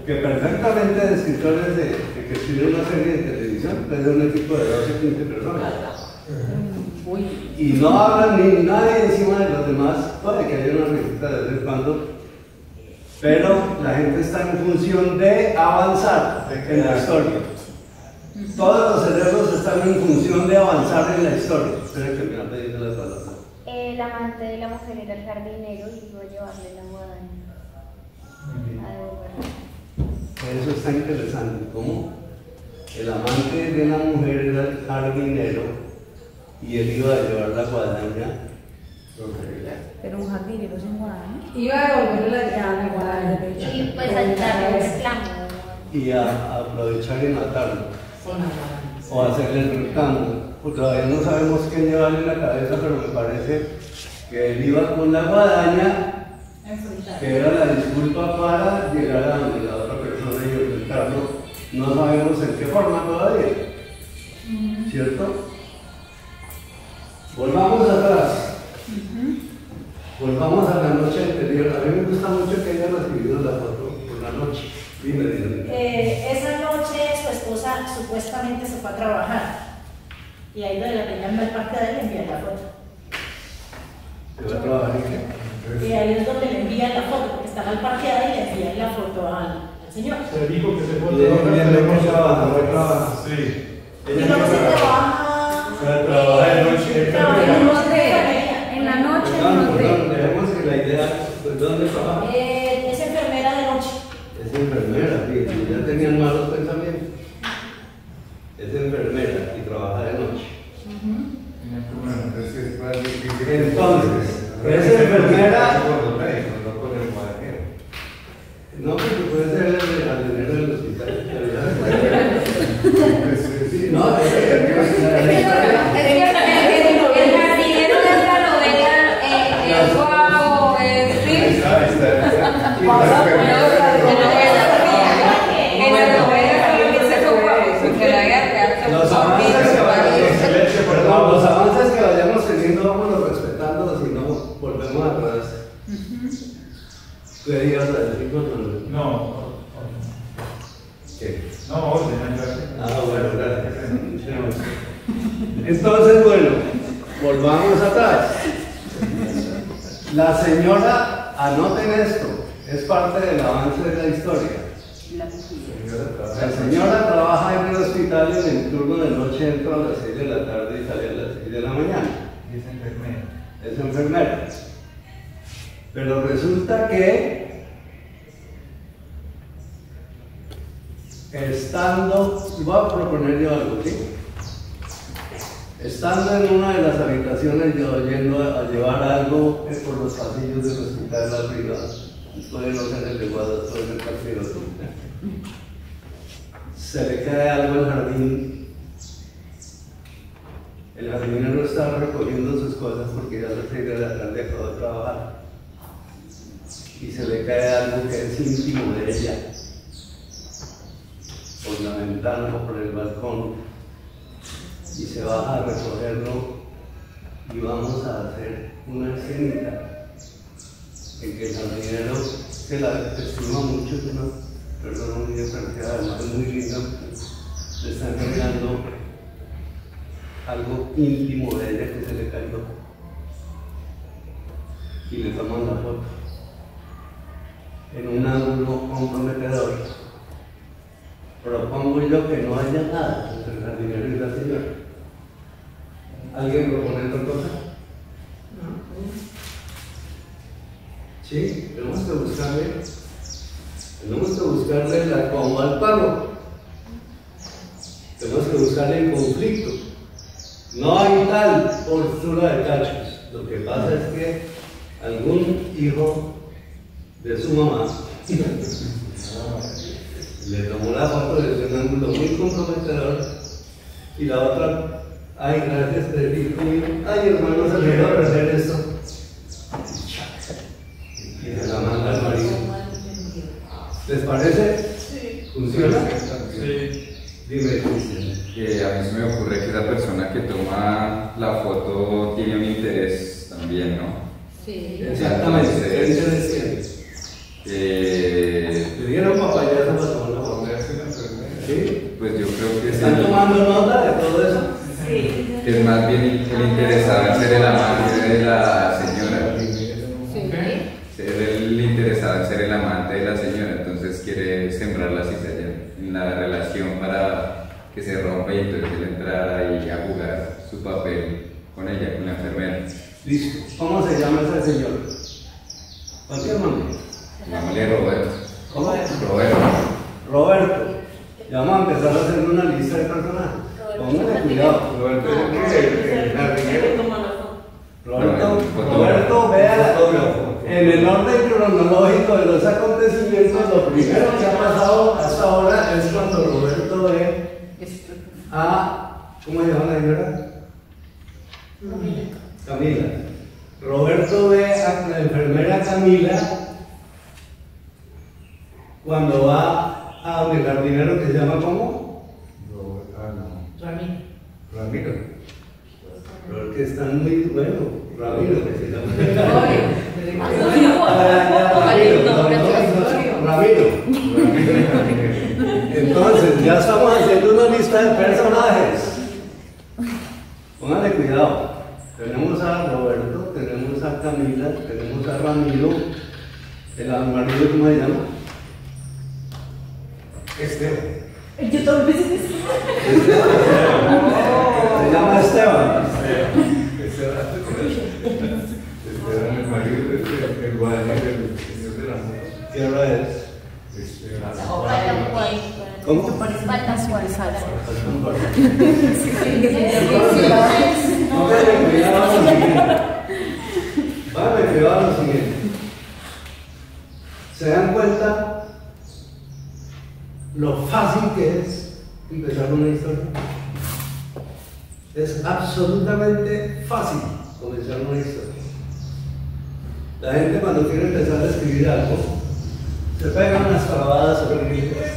S1: que perfectamente de escritores que escriben una serie de televisión, es de un equipo de 12 o 15 personas. Y no hablan ni nadie encima de los demás, puede que haya una risita de vez en cuando, pero la gente está en función de avanzar en la historia. Todos los cerebros están en función de avanzar en la historia. Esperen que me va pidiendo las palabras.
S4: El amante de la mujer era el jardinero y iba a llevarle la guadaña.
S1: Eso está interesante. ¿Cómo? El amante de la mujer era el jardinero y él iba a llevar la guadaña.
S7: pero un jardinero sin guadaña.
S8: Iba a devolverle la guadaña.
S4: Y pues al darle un reclamo.
S1: Y a aprovechar y matarlo.
S8: Con la guadaña.
S1: O hacerle el reclamo. Pues todavía no sabemos qué llevarle en la cabeza, pero me parece que él iba con la guadaña, que era la disculpa para llegar a donde la otra persona y enfrentarlo. No sabemos en qué forma todavía. ¿Cierto? Volvamos atrás. Volvamos a la noche anterior. A mí me gusta mucho que haya recibido la foto por la noche. Dime, dime.
S13: Esa noche su esposa supuestamente se fue a trabajar. Y ahí donde la tenían en el parque de él le envían la foto.
S1: ¿Se va a trabajar en qué?
S13: Y ahí es donde le envían la foto, porque estaba al parqueado y le envían la foto al señor.
S9: Se dijo que se fue
S1: Y ella no trabaja.
S9: Sí.
S13: Y luego se trabaja.
S9: Trabaja de noche.
S7: En la noche,
S1: Perdón, dejemos que la idea. ¿Dónde trabaja?
S13: Es enfermera de noche.
S1: Es enfermera, fíjate, ya tenían malos pensamientos. Es enfermera y trabaja de noche.
S5: Bueno, entonces es más difícil.
S1: Entonces, es enfermera.
S5: Por los médicos, no por el guadañero.
S1: No, porque puede ser el jardinero del hospital. Sí, no,
S10: Es que el jardinero de esta novela es guapo, es sí. En la novela solamente se son guapos, porque la vida real son
S1: los avances que vayamos teniendo, vámonos respetando, si no, volvemos atrás. ¿Qué ibas a decir con
S6: No.
S1: ¿Qué?
S6: No, orden, gracias.
S1: Ah, bueno, gracias. Entonces, bueno, volvamos atrás. La señora, anoten esto, es parte del avance de la historia. La señora trabaja en el hospital y en el turno de noche entra a las 6 de la tarde y sale a las 6 de la mañana.
S6: Es enfermera.
S1: Es enfermera. Pero resulta que voy a proponer yo algo, ¿sí? Estando en una de las habitaciones, yo yendo a llevar algo por los pasillos del hospital arriba, puede no ser el de Guadalajara, puede ser cualquier otro. Se le cae algo al jardín. El jardinero está recogiendo sus cosas porque ya a las 6 de la tarde acabó de trabajar. Y se le cae algo que es íntimo de ella, por la ventana o por el balcón. Y se baja a recogerlo y vamos a hacer una escenita en que el jardinero, que la estima mucho, es una persona muy apreciada, además es muy linda, le está entregando algo íntimo de ella que se le cayó y le toman la foto en un ángulo comprometedor. Propongo yo que no haya nada entre el jardinero y la señora. ¿Alguien propone otra cosa? Sí, tenemos que buscarle la comba al palo. Tenemos que buscarle el conflicto. No hay tal postura de cachos. Lo que pasa es que algún hijo de su mamá le tomó la foto desde un ángulo muy comprometedor y la otra, ay, gracias, hijo mío, ay, hermano, se me iba a hacer esto. Y se la manda al marido. ¿Les parece? Sí. ¿Funciona?
S6: Sí.
S1: Dime, Cristian.
S11: Que a mí se me ocurre que esa persona que toma la foto tiene un interés también, ¿no?
S13: Sí.
S1: Exactamente. ¿Qué interés tiene? ¿Le dieron papayazo para tomar la foto? ¿Sí?
S11: Pues yo creo que
S1: ¿Están tomando nota de todo eso?
S11: Sí. Es más bien el interesado en ser el amante de la señora.
S13: Sí.
S11: Ser el interesado en ser el amante de la señora, entonces quiere sembrar la cizaña en la relación para que se rompa y entonces él entrar ahí a jugar su papel con ella, con la enfermera.
S1: Listo. ¿Cómo se llama ese señor? Cualquier nombre.
S11: Llamémosle Roberto.
S1: ¿Cómo?
S11: Roberto.
S1: Roberto. Ya vamos a empezar a hacer una lista de personajes. Póngale cuidado.
S5: Roberto es el jardinero.
S1: Roberto, vea en el orden cronológico de los acontecimientos, lo primero que ha pasado hasta ahora es cuando Roberto ve a, ¿cómo se llama la señora? Camila. Roberto ve a la enfermera Camila cuando va a donde el jardinero que se llama ¿cómo? Ramiro. Porque están muy buenos. Ramiro, que se llama. Ramiro. Entonces, ya estamos haciendo una lista de personajes. Pónganle cuidado. Tenemos a Roberto, tenemos a Camila, tenemos a Ramiro. ¿El marido cómo se llama? Esteban.
S3: Yo también.
S1: Se llama Esteban.
S5: Esteban el marido el guardián del señor de la moto.
S1: ¿Qué hora es? ¿Cómo? Vale, cuidado lo siguiente. ¿Se dan cuenta lo fácil que es empezar una historia? Es absolutamente fácil comenzar una historia. La gente cuando quiere empezar a escribir algo se pega unas trabadas horribles.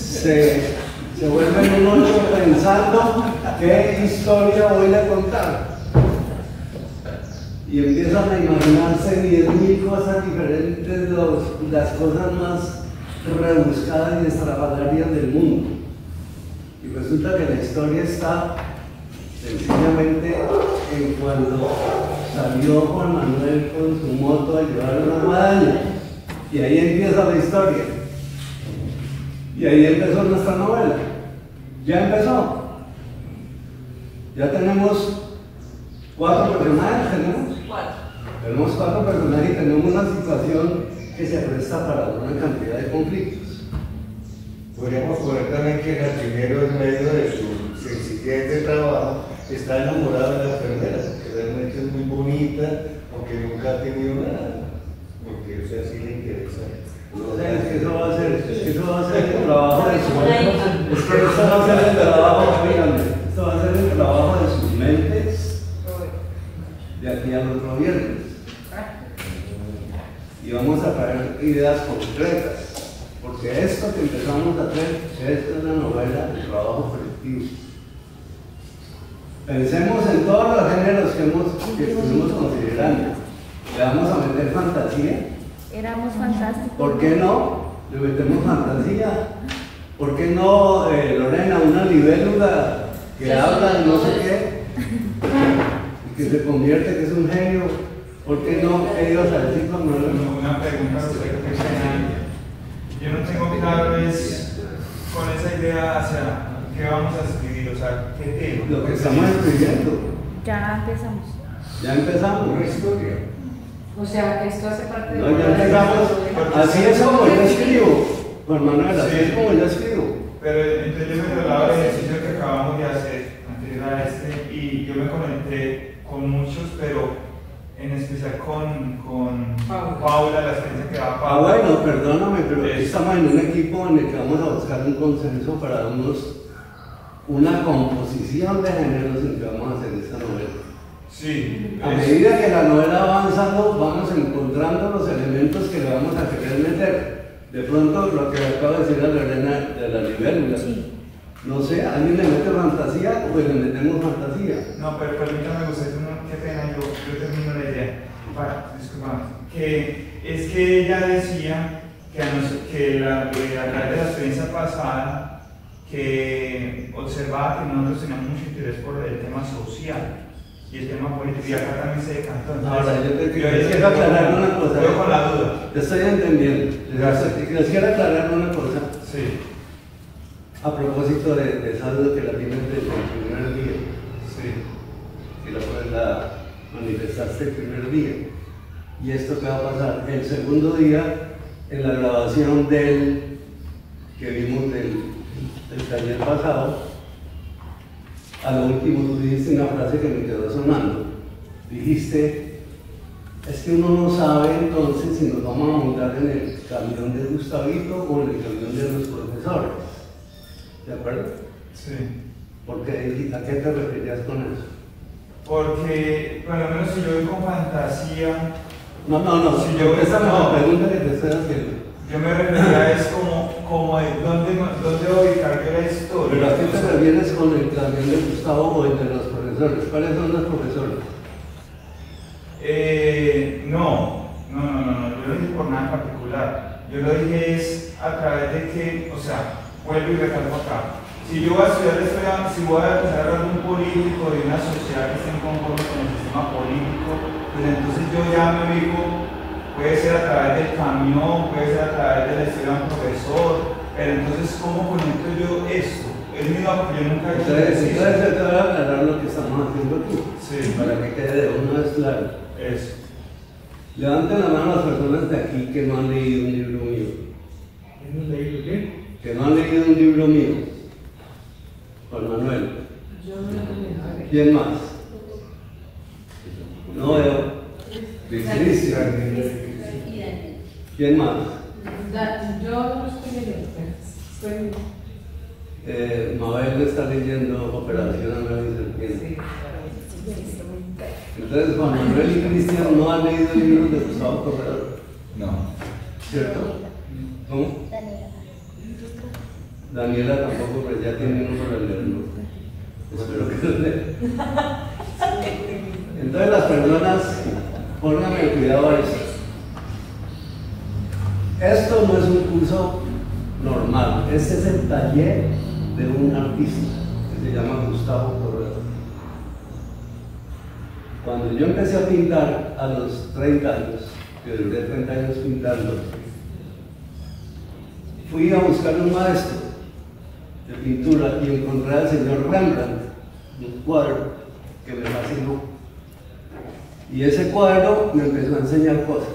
S1: Se vuelven un ocho pensando qué historia voy a contar. Y empiezan a imaginarse 10.000 cosas diferentes, las cosas más rebuscadas y extravagarias del mundo. Y resulta que la historia está sencillamente en cuando salió Juan Manuel con su moto a llevar una madaña. Y ahí empieza la historia. Y ahí empezó nuestra novela. Ya empezó. Ya tenemos 4 personajes, tenemos 4 personajes y tenemos una situación que se presta para una cantidad de conflictos.
S5: Podríamos poner también que el jardinero en medio de su exigencia de trabajo está enamorado de la enfermera, porque realmente es muy bonita, aunque nunca ha tenido nada, porque o sea, sí le interesa.
S1: No sé, es que eso va a ser, el trabajo de su mente. Es que esto va a ser el trabajo, oigan, esto va a ser el trabajo de sus mentes de aquí al otro viernes. Y vamos a traer ideas concretas, porque esto que empezamos a hacer, esto es una novela de trabajo colectivo. Pensemos en todos los géneros que estuvimos considerando. Le vamos a meter fantasía.
S7: Éramos fantásticos.
S1: ¿Por qué no? Le metemos fantasía. ¿Por qué no, Lorena, una libélula que habla de no sé qué y que se convierte, que es un genio? ¿Por qué no? ¿Qué ibas a decir con
S6: una pregunta sobre yo no tengo claro es con esa idea hacia qué vamos a escribir, o sea, qué tema.
S1: Lo que estamos escribiendo.
S7: Ya empezamos.
S1: Ya empezamos.
S5: Una historia.
S8: O sea, esto hace parte de...
S1: No, ya empezamos. Así es como yo escribo, Juan Manuel, así es como yo escribo.
S6: Pero entonces yo me trasladaba el ejercicio que acabamos de hacer anterior a este y yo me conecté con muchos, pero en especial con Paula, la experiencia que da Paula.
S1: Bueno, perdóname, pero aquí estamos en un equipo en el que vamos a buscar un consenso para una composición de géneros en que vamos a hacer esta novela.
S6: Sí.
S1: A medida que la novela va avanzando, vamos encontrando los elementos que le vamos a querer meter. De pronto, lo que acabo de decir a Lorena de la libélula. Sí. No sé, ¿alguien le mete fantasía? Pues le metemos fantasía.
S6: No, pero permítame, qué pena, yo termino la idea. Disculpame. Que es que ella decía que a través de la experiencia pasada, que observaba que nosotros teníamos mucho interés por el tema social y el tema político, y acá también se decantó.
S1: Ahora, yo quiero aclarar una cosa.
S6: Yo con la duda.
S1: Estoy entendiendo. Les quiero aclarar una cosa.
S6: Sí.
S1: A propósito de esa duda que la tienes desde el primer día.
S6: Sí.
S1: Que la manifestaste el primer día. ¿Y esto qué va a pasar? El segundo día, en la grabación que vimos del taller pasado, a lo último tú dijiste una frase que me quedó sonando. Dijiste, es que uno no sabe entonces si nos vamos a montar en el camión de Gustavito o en el camión de los profesores. ¿De acuerdo?
S6: Sí.
S1: ¿Por qué? ¿A qué te referías con eso?
S6: Porque, por lo menos si yo voy con fantasía...
S1: No.
S6: Si yo
S1: esa es la pregunta que te estoy haciendo.
S6: Yo me refería es como de dónde ubicar yo la historia.
S1: ¿Pero a qué te refieres con el camión de Gustavo o el de los profesores? ¿Cuáles son los profesores?
S6: No, yo lo dije por nada en particular. Yo lo dije es a través de que, o sea, vuelvo y recalco acá. Si yo voy a estudiar historia, si voy a empezar a hablar de un político, de una sociedad que esté en conforme con el sistema político, pues entonces yo ya me ubico, puede ser a través del camión, puede ser a través de la historia de un profesor, pero entonces ¿cómo conecto yo esto? Es mi duda porque yo nunca he hecho
S1: Entonces te voy a aclarar lo que estamos haciendo aquí,
S6: sí,
S1: para que quede de una vez claro.
S6: Eso.
S1: Levanten la mano las personas de aquí que no han leído un libro mío.
S9: ¿Que no han leído qué?
S1: Que no han leído un libro mío. Juan Manuel.
S8: Yo no lo tengo.
S1: ¿Quién más? No veo. Cristian. ¿Quién más?
S8: Yo no estoy leyendo.
S1: Mabel está leyendo Operación Ana y Serpiente. Entonces Juan Manuel y Cristian no han leído libros de Gustavo Corredor.
S11: No.
S1: ¿Cierto? ¿Cómo? Daniela tampoco, pero ya tiene uno para leerlo. Espero que lo lea. Entonces las personas, pónganme cuidado a esto. Esto no es un curso normal, este es el taller de un artista que se llama Gustavo Corredor. Cuando yo empecé a pintar a los 30 años, que duré 30 años pintando, fui a buscar un maestro de pintura y encontré al señor Rembrandt, un cuadro que me fascinó. Y ese cuadro me empezó a enseñar cosas.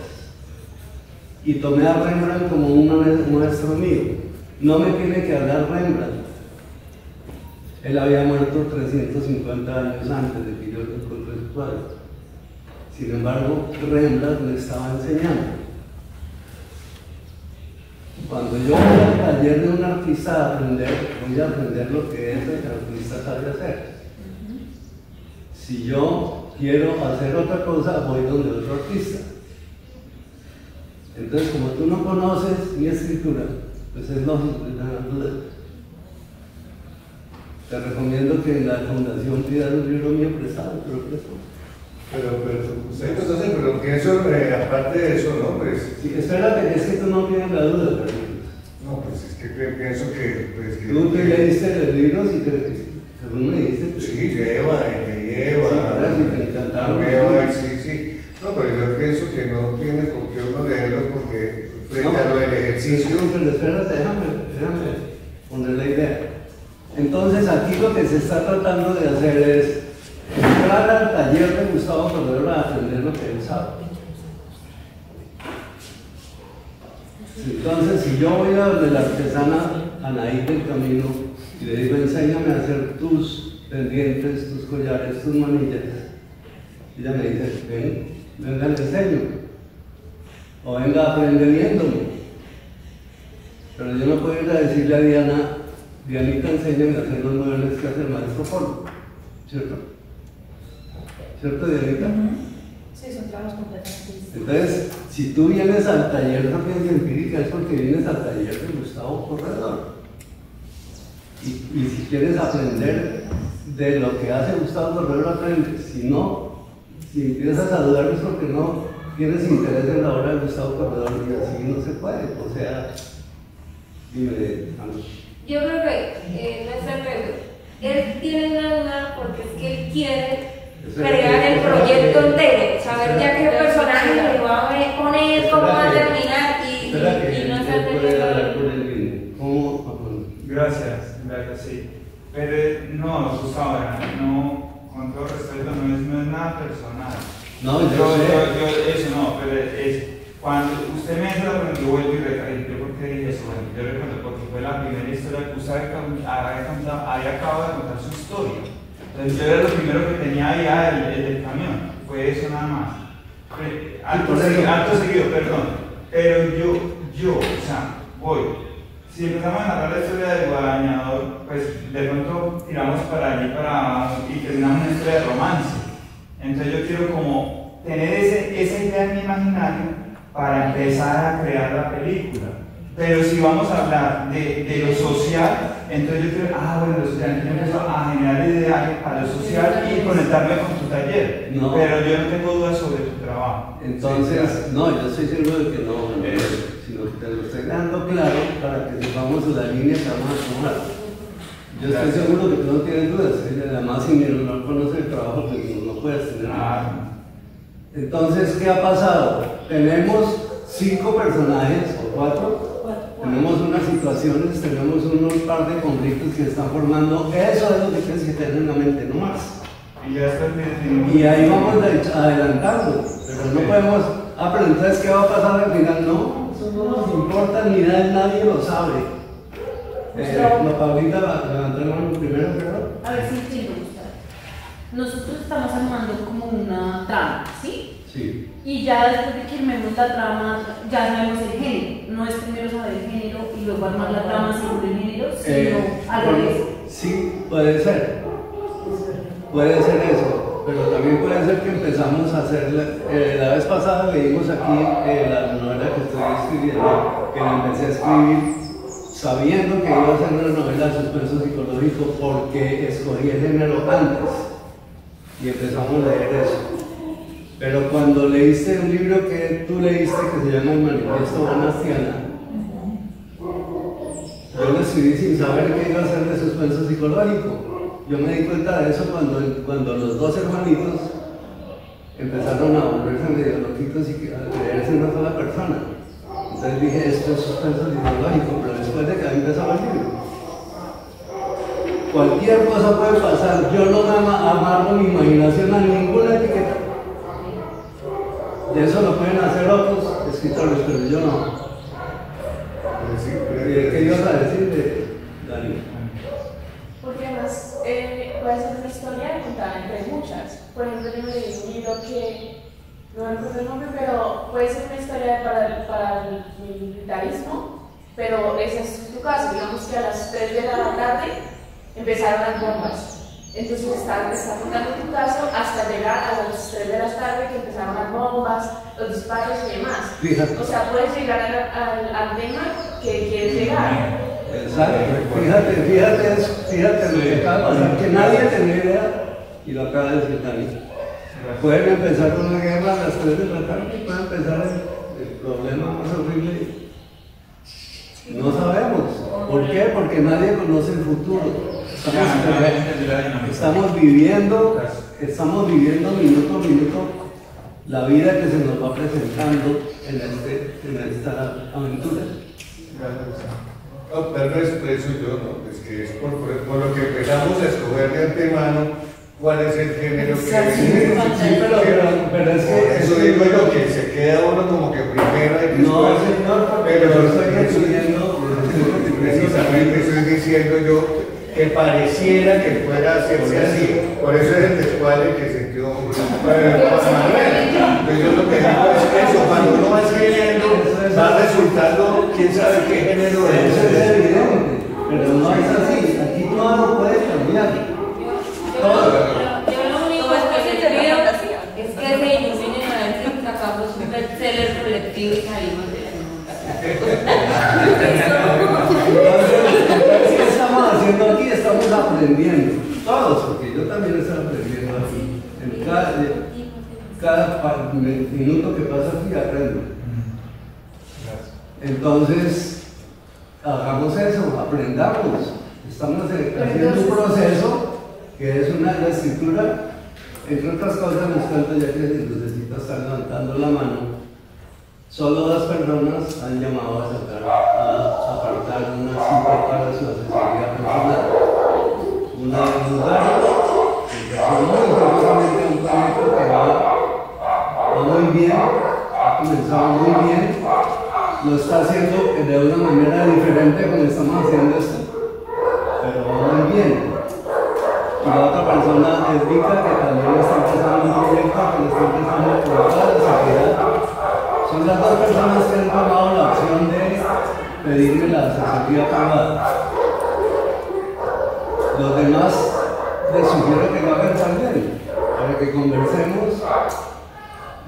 S1: Y tomé a Rembrandt como un maestro mío. No me tiene que hablar Rembrandt. Él había muerto 350 años antes de que yo encontré el cuadro. Sin embargo, Rembrandt me estaba enseñando. Cuando yo voy al taller de un artista a aprender, voy a aprender lo que ese artista sabe hacer. Si yo quiero hacer otra cosa, voy donde otro artista. Entonces, como tú no conoces mi escritura, pues es lógico que tengas dudas. Te recomiendo que en la fundación pidas un libro mío prestado, pero presto.
S5: Pero pienso, aparte de eso, ¿no? Pues,
S1: sí, espérate, es que tú no tienes la duda, pero...
S5: No, pues es que pienso que... Pues,
S1: tú te leíste los libros y según me dijiste... Pues,
S5: sí, lleva, sí. No, pero yo pienso que no tiene por qué uno leerlos porque frente a lo del ejercicio...
S1: Pero espérate, déjame poner la idea. Entonces aquí lo que se está tratando de hacer es entrar al taller de Gustavo Cordero a aprender lo que él sabe. Entonces, si yo voy a donde la artesana Anaí del Camino y le digo, enséñame a hacer tus pendientes, tus collares, tus manillas, ella me dice, venga, le enseño. O venga, aprende viéndome. Pero yo no puedo ir a decirle a Dianita, enséñame a hacer los muebles que hace el maestro Polo. ¿Cierto? ¿Cierto, Dianita?
S13: Sí, son trabajos completamente distintos.
S1: Entonces, si tú vienes al taller de ciencia empírica es porque vienes al taller de Gustavo Corredor. Y si quieres aprender de lo que hace Gustavo Corredor, aprendes. Si no, si empiezas a dudar es porque no tienes interés en la obra de Gustavo Corredor y así no se puede. O sea, dime, Ana.
S10: Yo creo que no es al revés. Él tiene una duda porque es que él quiere crear el proyecto entero, saber ya qué personaje le va a poner, cómo va a terminar y no se
S6: Gracias, sí. Pero no, Gustavo, no, con todo respeto, no es nada personal.
S1: No,
S6: eso no, pero es cuando usted me entra, cuando yo vuelvo y recalco, ¿por qué dije eso? Bueno, yo recuerdo porque fue la primera historia que usted había acabado de contar su historia. Entonces yo era lo primero que tenía allá el del camión, fue eso nada más. Acto seguido, perdón. Pero yo, o sea, voy. Si empezamos a narrar la historia del Guadañador, pues de pronto tiramos para allí y terminamos una historia de romance. Entonces yo quiero como tener esa idea en mi imaginario para empezar a crear la película. Pero si vamos a hablar de lo social, entonces yo creo, bueno, lo social, yo empiezo a generar ideas para lo social y conectarme con tu taller. No. Pero yo no tengo dudas sobre tu trabajo.
S1: Entonces, sí, no, yo estoy seguro de que no, sino que te lo estoy dando claro para que sepamos la línea que vamos a tomar. Yo estoy seguro de que no tienes dudas, además si no conoces el trabajo, pues no puedes tener nada. Entonces, ¿qué ha pasado? Tenemos 5 personajes o 4. Tenemos unas situaciones, tenemos unos par de conflictos que están formando. Eso es lo que tienes que tener en la mente, no más. Y ahí vamos adelantando. Pero no podemos, pero entonces, ¿qué va a pasar al final? No, eso no nos importa ni nadie lo sabe. Paulita, levantó la mano primero, perdón.
S12: A ver si entiendo, Gustavo. Nosotros estamos armando como una trama, ¿sí?
S1: Sí.
S12: Y ya después de que armemos la trama, ya sabemos el género. No es primero saber el género y luego armar la trama según el género, sino al revés.
S1: Sí, puede ser. Puede ser eso. Pero también puede ser que empezamos a hacer. La vez pasada leímos aquí la novela que estoy escribiendo, que la empecé a escribir sabiendo que iba a ser una novela de suspenso psicológico porque escogí el género antes. Y empezamos a leer eso. Pero cuando leíste un libro que tú leíste que se llama El Manifiesto Bonastiana, yo lo escribí sin saber que iba a ser de suspenso psicológico. Yo me di cuenta de eso cuando los 2 hermanitos empezaron a volverse medio loquitos y a creerse una sola persona. Entonces dije, esto es suspenso psicológico, pero después de que había empezado el libro. Cualquier cosa puede pasar, yo no me amarro mi imaginación a ninguna etiqueta. Y eso lo pueden hacer otros escritores, pero yo no. ¿Qué ibas a decir, Dani?
S3: Porque además puede ser una historia contada entre muchas. Por ejemplo, yo me leí un libro que, no me acuerdo el nombre, pero puede ser una historia para el militarismo, pero ese es tu caso. Digamos que a las 3 de la tarde empezaron las bombas. Entonces está contando tu caso hasta llegar a las 3 de la tarde que empezaron las bombas, los disparos y demás.
S1: Fíjate.
S3: O sea, puedes llegar al tema que quieres llegar.
S1: Exacto. Fíjate lo que acaba de pasar, que nadie tenía idea y lo acaba de decir también. Pueden empezar una guerra a las 3 de la tarde, puede empezar el problema más horrible. No sabemos. ¿Por qué? Porque nadie conoce el futuro. Estamos viviendo minuto a minuto la vida que se nos va presentando en esta aventura.
S5: No, tal vez eso yo, ¿no? Es que es por lo que empezamos a escoger de antemano cuál es el género que
S1: pero es que
S5: eso digo yo, que se queda uno como que primero hay que
S1: no,
S5: escoger,
S1: señor,
S5: pero
S1: yo estoy diciendo
S5: precisamente estoy diciendo yo que pareciera que fuera hacerse así, por eso es el descuadre que se quedó Manuel. Entonces yo lo que digo es eso, cuando uno va escribiendo va resultando quién sabe qué género es.
S1: Eso es evidente, pero no es así, aquí todo no puede cambiar.
S10: Yo lo único que les pido es que se iluminen a ver si sacamos un bestseller colectivo y salimos de la
S1: ¿Qué estamos haciendo aquí? Estamos aprendiendo, todos, porque yo también estoy aprendiendo aquí. En cada minuto que pasa aquí aprendo. Entonces, hagamos eso, aprendamos. Estamos haciendo un proceso que es la escritura, entre otras cosas, les cuento ya que les necesito estar levantando la mano. Solo 2 personas han llamado a apartar una cita para su asesoría personal. Una de Lugario, que empezó muy profusamente un proyecto que va muy bien, ha comenzado muy bien, lo está haciendo de una manera diferente como estamos haciendo esto, pero va muy bien. Y la otra persona es Vika, que también está empezando un proyecto que le está empezando a probar la sociedad. Son las 2 personas que han tomado la opción de pedirme la asesoría privada. Los demás les sugiero que lo hagan también, para que conversemos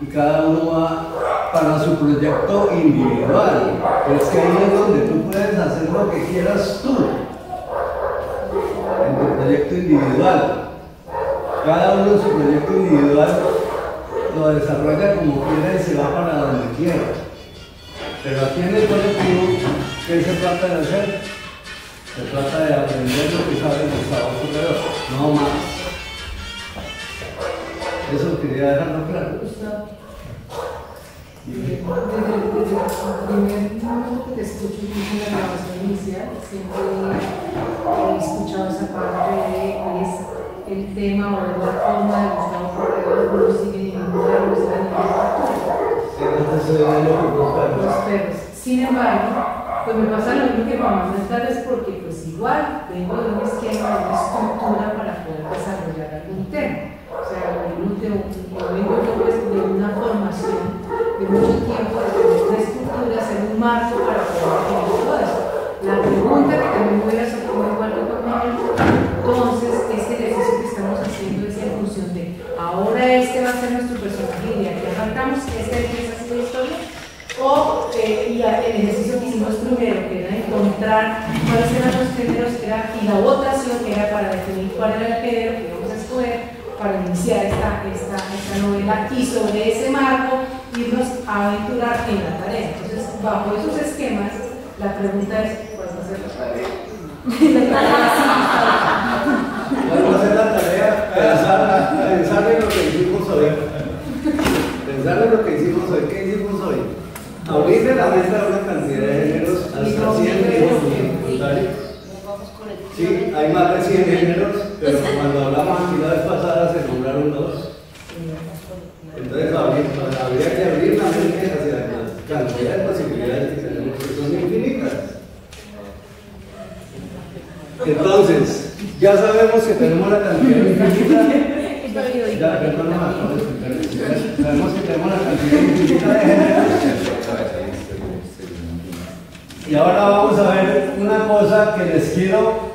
S1: y cada uno va para su proyecto individual. Es que ahí es donde tú puedes hacer lo que quieras tú, en tu proyecto individual. Cada uno en su proyecto individual lo desarrolla como quiera y se va para donde quiera. Pero aquí en el colectivo, ¿qué se trata de hacer? Se trata de aprender lo que sabe el Estado superior, no más. Eso quería dejarlo claro.
S8: Desde el primer momento que te escucho en la grabación inicial, siempre he escuchado esa parte de el tema o la forma del Estado superior no sigue ninguna de los perros. Sin embargo, pues me pasa lo mismo que mamá, tal vez porque pues igual vengo de un esquema, de una estructura para poder desarrollar algún tema. O sea, vengo yo pues de una formación de mucho tiempo, de tener una estructura, hacer un marco para poder definir todo eso. La pregunta que también voy a hacer como igual que conmigo, entonces este ejercicio que estamos haciendo es en función de ahora este va a ser nuestro personaje y de aquí arrancamos, este empieza a ser la historia. Y el ejercicio que hicimos primero, que era encontrar cuáles eran los géneros, y la votación era para definir cuál era el género que íbamos a escoger para iniciar esta novela y sobre ese marco irnos a aventurar en la tarea. Entonces, bajo esos esquemas, la pregunta es, ¿cuál va a ser la tarea?
S1: ¿Cuál va a ser la tarea? Pensar en lo que hicimos hoy. Pensar en lo que hicimos hoy. ¿Qué hicimos hoy? Abrirle la mente a una Pero cuando hablamos aquí la vez pasada se nombraron dos. Entonces habría que abrir la mente hacia la cantidad de posibilidades que tenemos, que son infinitas. Entonces, ya sabemos que tenemos la cantidad infinita. Ya, perdón, sabemos que tenemos la cantidad infinita de géneros. Y ahora vamos a ver una cosa que les quiero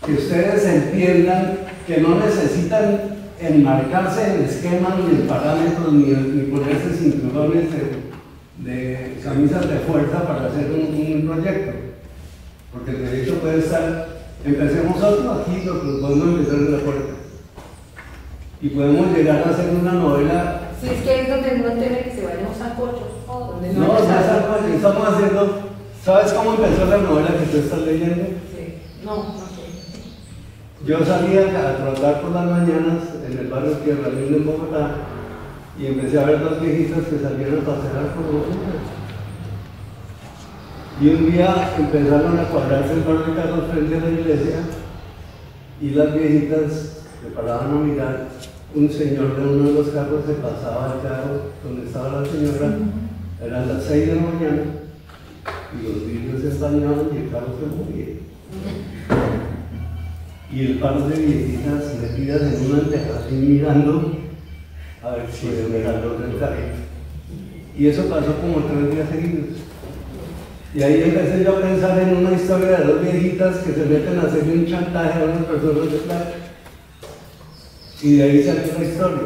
S1: que ustedes entiendan, que no necesitan enmarcarse en esquemas ni en parámetros ni ponerse cinturones de camisas de fuerza para hacer un proyecto, porque el proyecto puede estar, empecemos otro aquí, lo podemos empezar en la puerta y podemos llegar a hacer una novela.
S12: Si es que es donde no teme que se vayan a sancocho, donde
S1: No, ya estamos haciendo. ¿Sabes cómo empezó la novela que tú estás leyendo?
S12: Sí. No sé.
S1: Yo salía a trotar por las mañanas en el barrio Tierra Linda en Bogotá y empecé a ver dos viejitas que salieron a pasear por los hombres. Y un día empezaron a cuadrarse el barrio de Carlos frente a la iglesia y las viejitas se paraban a mirar. Un señor de uno de los carros se pasaba al carro donde estaba la señora, eran las 6 de la mañana y los vidrios se empañaban y el carro se movía. Y el par de viejitas metidas en una antejardín mirando a ver si me ganó del carrito. Y eso pasó como 3 días seguidos. Y ahí empecé yo a pensar en una historia de dos viejitas que se meten a hacer un chantaje a unas personas de plata. Y de ahí salió la historia.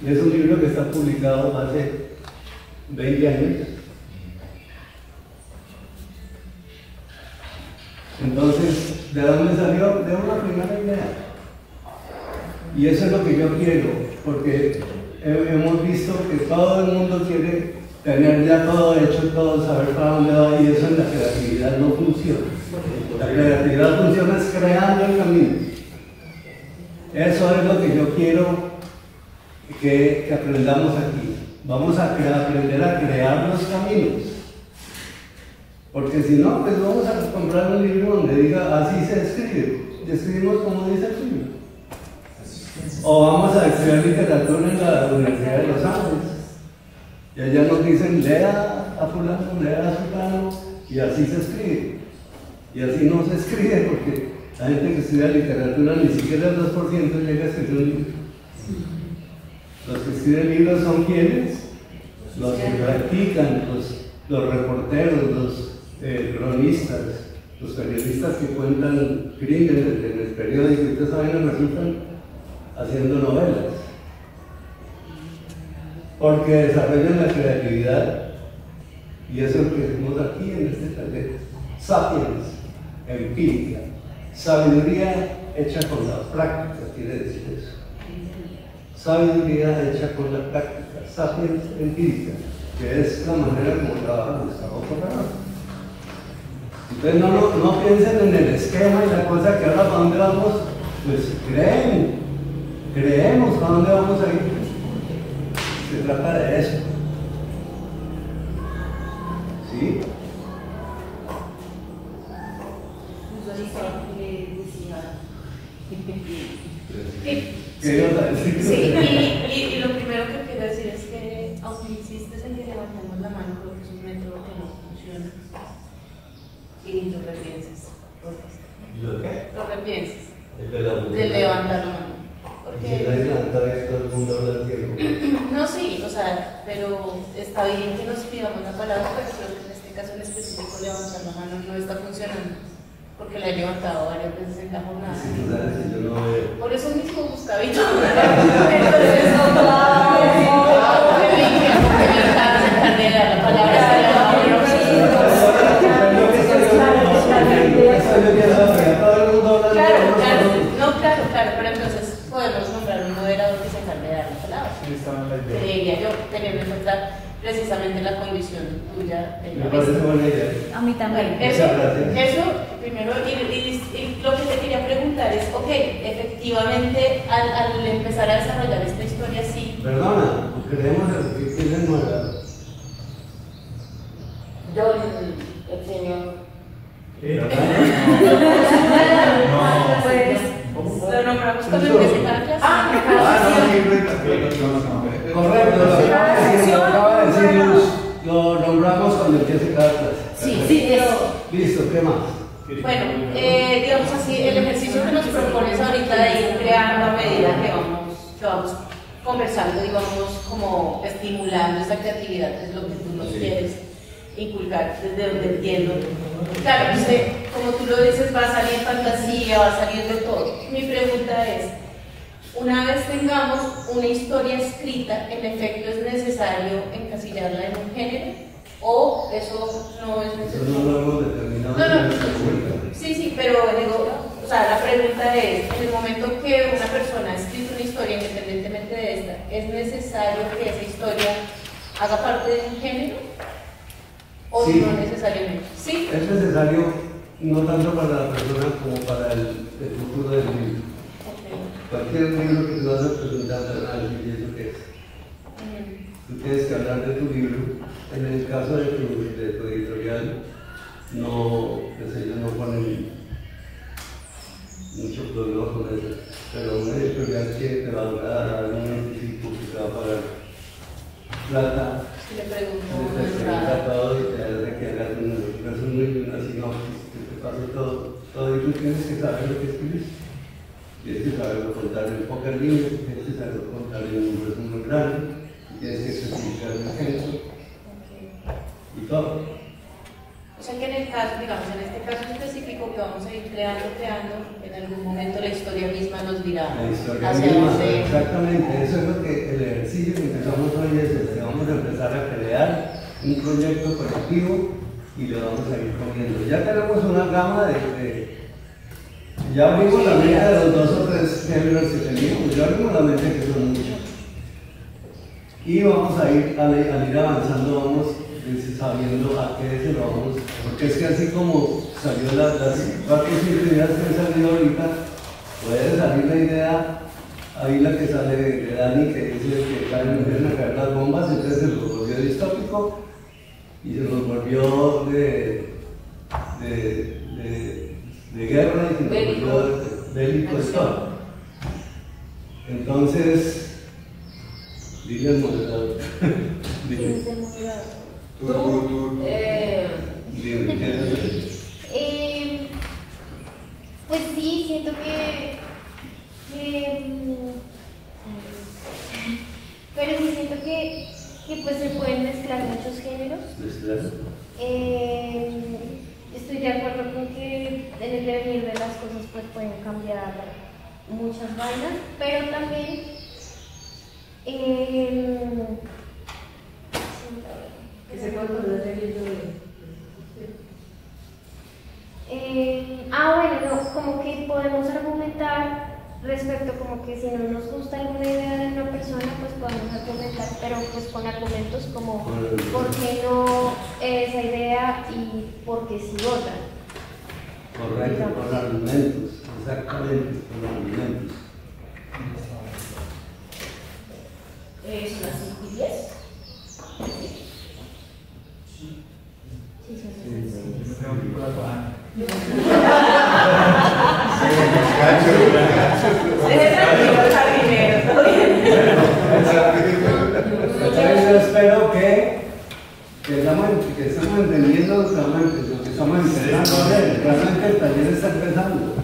S1: Y es un libro que está publicado hace 20 años. Entonces, ¿de dónde salió? De una primera idea. Y eso es lo que yo quiero, porque hemos visto que todo el mundo quiere tener ya todo hecho, todo saber para dónde va, y eso en la creatividad no funciona. La creatividad funciona es creando el camino. Eso es lo que yo quiero que aprendamos aquí. Vamos a aprender a crear los caminos. Porque si no, pues vamos a comprar un libro donde diga así se escribe. Y escribimos como dice el libro. O vamos a estudiar literatura en la Universidad de los Ángeles. Y allá nos dicen, lea a fulano, lea a fulano, y así se escribe. Y así no se escribe, porque la gente que estudia literatura ni siquiera el 2% llega a escribir un libro. Los que escriben libros son quienes, los que practican, los reporteros, los cronistas, los periodistas que cuentan crímenes en el periódico, y ustedes saben, resultan haciendo novelas. Porque desarrollan la creatividad, y eso es lo que decimos aquí en este taller. Sapiens, empírica, sabiduría hecha con la práctica, quiere decir eso. Sabiduría hecha con la práctica, sapiens empírica, que es la manera como trabaja Gustavo Corrado. Entonces no piensen en el esquema y la cosa que ahora para dónde vamos, pues creemos para dónde vamos a ir. Se trata de eso. ¿Sí?
S2: Y lo primero que quiero decir es que, aunque insistes en que levantemos la mano, creo que es un método que no funciona. Y lo repienses.
S1: ¿Lo qué?
S2: Lo repienses.
S1: De
S2: levantar la mano. Porque... No, sí, o sea, pero está bien que nos pidamos la palabra, pero creo que en este caso en específico levantar la mano no está funcionando. Porque la he levantado varias veces en la jornada. Por eso mismo, Gustavito. Entonces, la palabra Claro, pero entonces podemos nombrar un moderador que se encargue de dar la palabra. Creería yo, teniendo en cuenta precisamente la condición tuya.
S1: Me parece buena idea.
S7: A mí también.
S2: Eso primero, y lo que te quería preguntar es, ok, efectivamente, al empezar a desarrollar esta historia, sí.
S1: Perdona, creemos que es el moderador.
S2: Yo, el señor.
S6: No.
S2: Pues, no programamos cuando empiece cada clase.
S1: Correcto, lo acaba de decir Luz, lo nombramos cuando empiece cada clase.
S2: Sí, eso.
S1: Listo, ¿qué más?
S2: Bueno, digamos así, el ejercicio que nos propones ahorita de ir creando a medida que vamos conversando y vamos como estimulando esa creatividad, que es lo que tú nos quieres inculcar, desde donde entiendo. Claro, usted, como tú lo dices, va a salir fantasía, va a salir de todo. Mi pregunta es, una vez tengamos una historia escrita, ¿en efecto es necesario encasillarla en un género? ¿O eso no es necesario?
S1: Eso no lo hemos determinado.
S2: Sí, pero digo, o sea, la pregunta es, en el momento que una persona ha escrito una historia, independientemente de esta, ¿es necesario que esa historia haga parte de un género? ¿O
S1: Sí.
S2: no necesariamente? Sí.
S1: Es necesario no tanto para la persona como para el futuro del libro. Cualquier libro que tú vas a presentar a alguien, y eso que es. Tú tienes que hablar de tu libro. En el caso de tu editorial, no, pues ellos no ponen mucho problema con eso. Pero una editorial que te va a dar un anticipo, que te va a pagar plata,
S2: Si le pregunto,
S1: te pregunta todo y te hace que hagas un resumen y una sinopsis, que te pase todo y tú tienes que saber lo que escribes. Tienes que saberlo contar en pocas líneas, tienes que saberlo contar en un resumen grande, tienes que especificar el ejemplo y todo.
S2: O sea que en el caso, digamos, en este caso específico que vamos a ir creando, en algún momento la historia misma nos dirá
S1: La historia
S2: hacia
S1: misma,
S2: dónde.
S1: exactamente, eso es lo que el ejercicio que empezamos hoy es este, vamos a empezar a crear un proyecto colectivo y lo vamos a ir poniendo. Ya tenemos una gama ya abrimos la mente de los 2 o 3 géneros que teníamos, ya abrimos la mente que son muchos. Y vamos a ir avanzando, vamos sabiendo a qué se lo vamos, porque es que así como salió las 4 o 5 ideas que han salido ahorita, puede salir la idea, ahí la que sale de Dani, que dice que caen mujeres a caer las bombas, entonces se nos volvió distópico y se nos volvió de guerra y se nos volvió bélico de todo. Entonces, dile al moderador.
S4: Pues sí, siento pero sí siento que pues se pueden mezclar muchos géneros. Estoy de acuerdo con que en el devenir de las cosas pues pueden cambiar muchas vainas, pero también
S8: que se puede poner el libro
S4: bueno, no, como que podemos argumentar respecto como que si no nos gusta alguna idea de una persona, pues podemos argumentar, pero pues con argumentos como por qué no esa idea y por qué sí otra.
S1: Correcto, con argumentos, exactamente, con argumentos.
S13: ¿Son las 5 y 10?
S4: Sí,
S1: Yo espero que estamos entendiendo lo que estamos empezando a ver. Realmente el taller está empezando.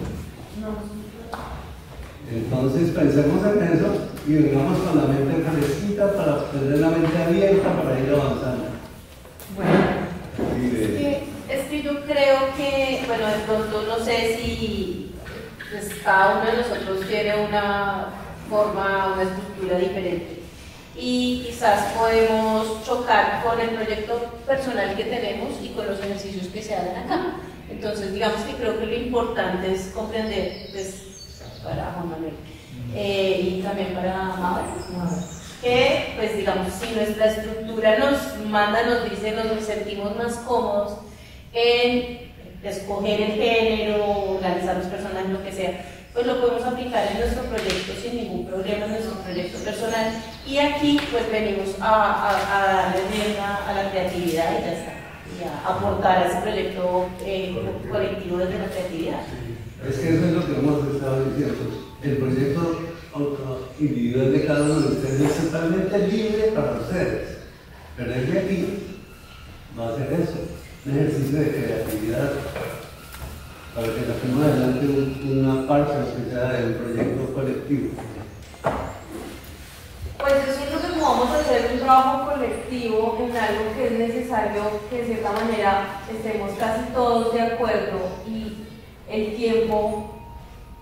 S1: Entonces pensemos en eso y vengamos con la mente fresquita para tener la mente abierta para ir avanzando.
S2: Bueno, es que yo creo que, bueno, de pronto no sé si pues, cada uno de nosotros tiene una forma, una estructura diferente y quizás podemos chocar con el proyecto personal que tenemos y con los ejercicios que se hagan acá. Entonces, digamos que creo que lo importante es comprender, pues, para Juan Manuel y también para Mabel, que, pues, digamos, si nuestra estructura nos manda, nos dice, nos sentimos más cómodos en escoger el género, organizar los personajes, lo que sea, pues lo podemos aplicar en nuestro proyecto sin ningún problema, en nuestro proyecto personal. Y aquí, pues, venimos a darle rienda a la creatividad y ya está, y a aportar a ese proyecto colectivo desde la creatividad.
S1: Es que eso es lo que hemos estado diciendo. el proyecto individual de cada uno de ustedes es totalmente libre para ustedes. Pero el de aquí va a hacer eso, un ejercicio de creatividad para que saquemos adelante una parte que sea de un proyecto colectivo.
S3: Pues yo siento que como vamos a hacer un trabajo colectivo en algo que es necesario que de cierta manera estemos casi todos de acuerdo y el tiempo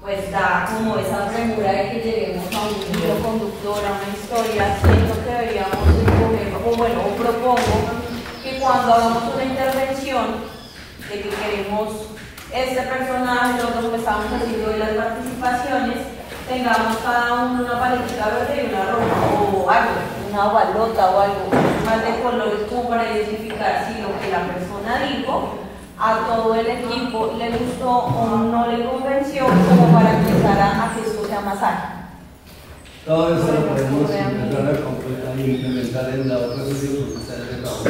S3: pues da como esa premura de que lleguemos a un hilo conductor, a una historia, siento que deberíamos escoger, o propongo que cuando hagamos una intervención de que queremos este personaje, nosotros como estamos haciendo de las participaciones, tengamos cada uno una paletita verde y una roja o algo, una balota o algo más de colores como para identificar si lo que la persona dijo a todo el equipo le gustó o no le convenció, como para empezar a que esto sea más ágil.
S1: Todo eso lo podemos empezar a implementar en la otra sesión porque está en el trabajo.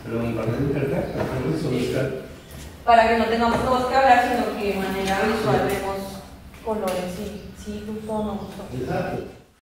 S1: Pero me parece perfecto,
S3: para que no tengamos todos que hablar, sino que de manera visual vemos colores, sí, gustó o no gustó.
S1: Exacto.